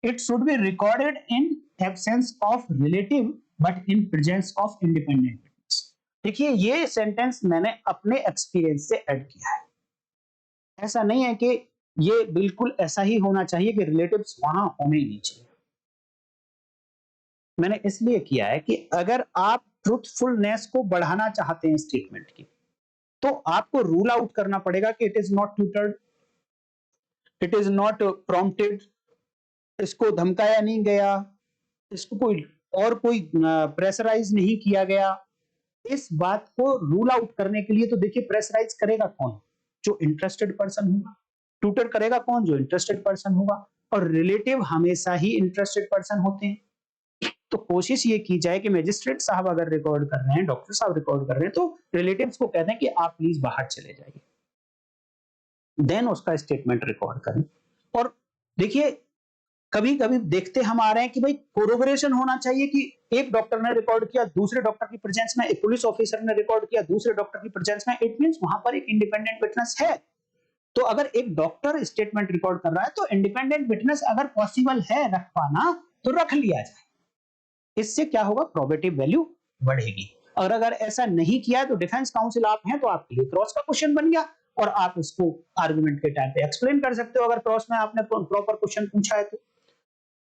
It should be recorded in absence of relative but in presence of independent witness. देखिए ये सेंटेंस मैंने अपने एक्सपीरियंस से ऐड किया है। ऐसा नहीं है कि ये बिल्कुल ऐसा ही होना चाहिए कि रिलेटिव्स वहां होने ही नहीं चाहिए। मैंने इसलिए किया है कि अगर आप ट्रूथफुलनेस को बढ़ाना चाहते हैं स्टेटमेंट की, तो आपको रूल आउट करना पड़ेगा कि it is not tutored, it is not prompted, इसको धमकाया नहीं गया, इसको कोई प्रेशराइज नहीं किया गया। इस बात को रूल आउट करने के लिए तो देखिए प्रेशराइज करेगा कौन? जो इंटरेस्टेड पर्सन होगा। ट्यूटर करेगा कौन? जो इंटरेस्टेड पर्सन होगा। और रिलेटिव हमेशा ही इंटरेस्टेड पर्सन होते हैं। तो कोशिश ये की जाए कि मैजिस्ट्रेट साहब अगर रिकॉर्ड कर रहे हैं, डॉक्टर साहब रिकॉर्ड कर रहे हैं, तो रिलेटिव्स को कहते हैं कि आप प्लीज बाहर चले जाइए, देन उसका स्टेटमेंट रिकॉर्ड करें। और देखिए कभी कभी देखते हम आ रहे हैं कि भाई कोरोबोरेशन होना चाहिए कि एक डॉक्टर ने रिकॉर्ड किया दूसरे डॉक्टर की प्रेजेंस में, एक पुलिस ऑफिसर ने रिकॉर्ड किया दूसरे डॉक्टर की प्रेजेंस में, इट मींस वहां पर एक इंडिपेंडेंट विटनेस है। तो अगर एक डॉक्टर स्टेटमेंट रिकॉर्ड कर रहा है तो इंडिपेंडेंट विटनेस अगर पॉसिबल है रख पाना तो रख लिया जाए। इससे क्या होगा? प्रोबेटिव वैल्यू बढ़ेगी। और अगर ऐसा नहीं किया तो डिफेंस काउंसिल आप हैं तो आपके लिए क्रॉस का क्वेश्चन बन गया और आप इसको आर्गुमेंट के टाइम पे एक्सप्लेन कर सकते हो अगर क्रॉस में आपने प्रॉपर क्वेश्चन पूछा है तो।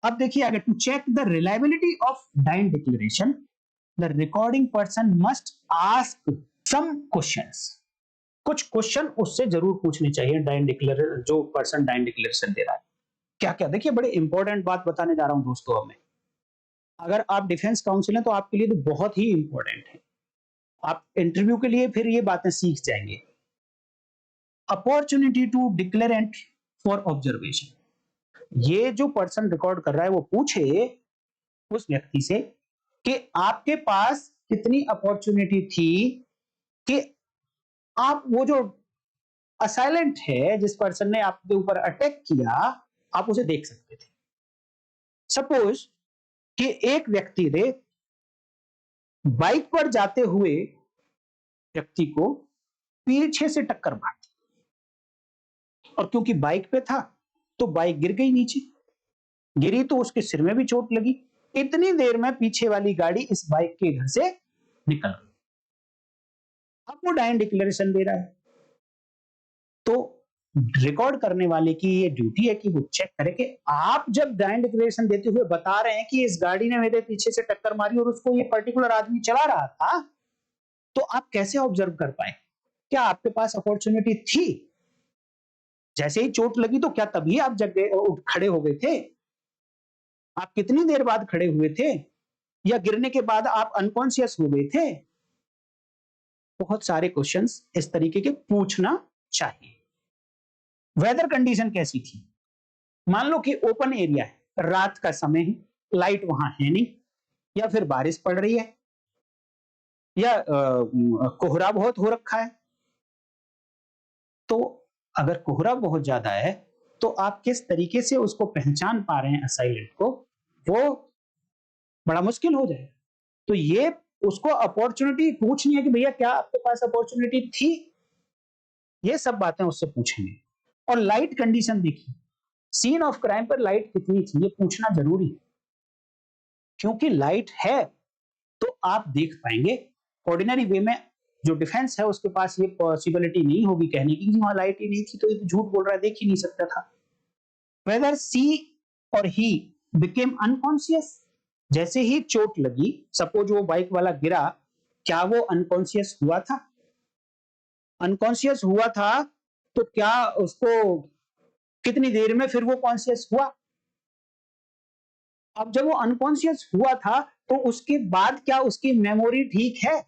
अब देखिए आगे, to check the reliability of dying declaration the recording person must ask some questions. कुछ क्वेश्चन उससे जरूर पूछने चाहिए डाइंड डिक्लेरेशन, जो पर्सन डाइंड डिक्लेरेशन दे रहा है। क्या क्या? देखिए बड़े इंपॉर्टेंट बात बताने जा रहा हूं दोस्तों अब मैं। अगर आप डिफेंस काउंसिल हैं तो आपके लिए तो बहुत ही इंपॉर्टेंट है। आप इंटरव्यू के लिए फिर ये बातें सीख जाएंगे। Opportunity to declarant for observation. ये जो पर्सन रिकॉर्ड कर रहा है वो पूछे उस व्यक्ति से कि आपके पास कितनी अपॉर्चुनिटी थी कि आप वो जो असाइलेंट है जिस पर्सन ने आपके ऊपर अटैक किया आप उसे देख सकते थे। सपोज कि एक व्यक्ति ने बाइक पर जाते हुए व्यक्ति को पीछे से टक्कर मार दी और क्योंकि बाइक पे था तो बाइक गिर गई नीचे, गिरी तो उसके सिर में भी चोट लगी। इतनी देर में पीछे वाली गाड़ी इस बाइक के इधर से निकल गई। अब वो डाइंड डिक्लेरेशन दे रहा है तो रिकॉर्ड करने वाले की ये ड्यूटी है कि वो चेक करे कि आप जब डाइंड डिक्लेरेशन देते हुए बता रहे हैं कि इस गाड़ी ने मेरे पीछे से टक्कर मारी और उसको ये पर्टिकुलर आदमी चला रहा था, तो आप कैसे ऑब्जर्व कर पाए? क्या आपके पास अपॉर्चुनिटी थी? जैसे ही चोट लगी तो क्या तभी आप खड़े हो गए थे? आप कितनी देर बाद खड़े हुए थे? या गिरने के बाद आप अनकॉन्शियस हो गए थे? बहुत सारे क्वेश्चंस इस तरीके के पूछना चाहिए। वेदर कंडीशन कैसी थी? मान लो कि ओपन एरिया है, रात का समय है, लाइट वहां है नहीं, या फिर बारिश पड़ रही है, या कोहरा बहुत हो रखा है। तो अगर कोहरा बहुत ज्यादा है तो आप किस तरीके से उसको पहचान पा रहे हैं असाइलेंट को, वो बड़ा मुश्किल हो जाएगा। तो ये उसको अपॉर्चुनिटी पूछनी है कि भैया क्या आपके पास अपॉर्चुनिटी थी? ये सब बातें उससे पूछेंगे। और लाइट कंडीशन देखिए, सीन ऑफ क्राइम पर लाइट कितनी थी ये पूछना जरूरी है, क्योंकि लाइट है तो आप देख पाएंगे। ऑर्डिनरी वे में जो डिफेंस है उसके पास ये पॉसिबिलिटी नहीं होगी कहने की वहां लाइट ही नहीं थी तो ये तो झूठ बोल रहा है, देख ही नहीं सकता था। वेदर सी और ही बिकेम अनकॉन्शियस, जैसे ही चोट लगी, सपोज वो बाइक वाला गिरा, क्या वो अनकॉन्शियस हुआ था? अनकॉन्शियस हुआ था तो क्या उसको कितनी देर में फिर वो कॉन्शियस हुआ? अब जब वो अनकॉन्शियस हुआ था तो उसके बाद क्या उसकी मेमोरी ठीक है?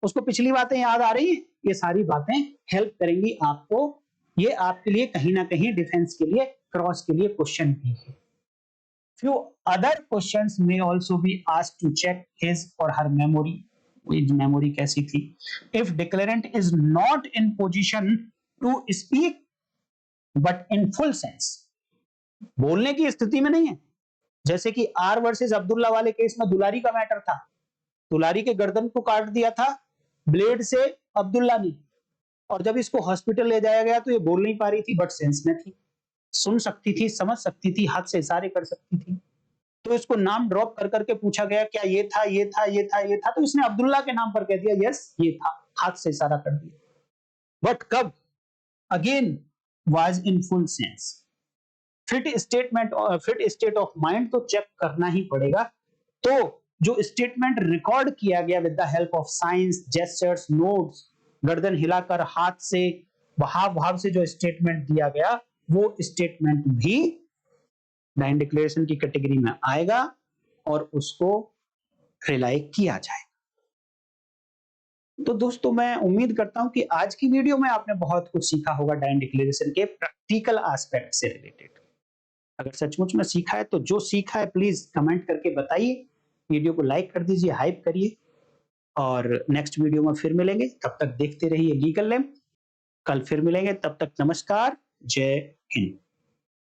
उसको पिछली बातें याद आ रही हैं? ये सारी बातें हेल्प करेंगी आपको। ये आपके लिए कहीं ना कहीं डिफेंस के लिए, क्रॉस के लिए क्वेश्चन भी है। Few other questions may also be asked to check his or her memory. Memory कैसी थी? If declarant is not in position to speak but in full sense, बोलने की स्थिति में नहीं है। जैसे कि आर वर्सेस अब्दुल्ला वाले केस में दुलारी का मैटर था, दुलारी के गर्दन को काट दिया था ब्लेड से अब्दुल्ला ने, और जब इसको हॉस्पिटल ले जाया गया तो ये बोल नहीं पा रही थी बट सेंस में थी, सुन सकती थी, समझ सकती थी, हाथ से इशारे कर सकती थी। तो इसको नाम ड्रॉप कर करके पूछा गया क्या ये था, ये था, ये था, ये था, तो इसने अब्दुल्ला के नाम पर कह दिया यस ये था, हाथ से इशारा कर दिया। बट कब? Again was in full sense. Fit statement और फिट स्टेट ऑफ माइंड तो चेक करना ही पड़ेगा। तो जो स्टेटमेंट रिकॉर्ड किया गया with the help of science, gestures, notes, गर्दन हिलाकर हाथ से हाव भाव से जो स्टेटमेंट दिया गया, वो स्टेटमेंट भी डाइन डिक्लेरेशन की कैटेगरी में आएगा और उसको रिलाई किया जाए। तो दोस्तों मैं उम्मीद करता हूं कि आज की वीडियो में आपने बहुत कुछ सीखा होगा डाइन डिक्लेरेशन के प्रैक्टिकल एस्पेक्ट से रिलेटेड। अगर सचमुच में सीखा है तो जो सीखा है प्लीज कमेंट करके बताइए, वीडियो को लाइक कर दीजिए, हाइप करिए, और नेक्स्ट वीडियो में फिर मिलेंगे। तब तक देखते रहिए लीगल लैम्प। कल फिर मिलेंगे, तब तक नमस्कार, जय हिंद।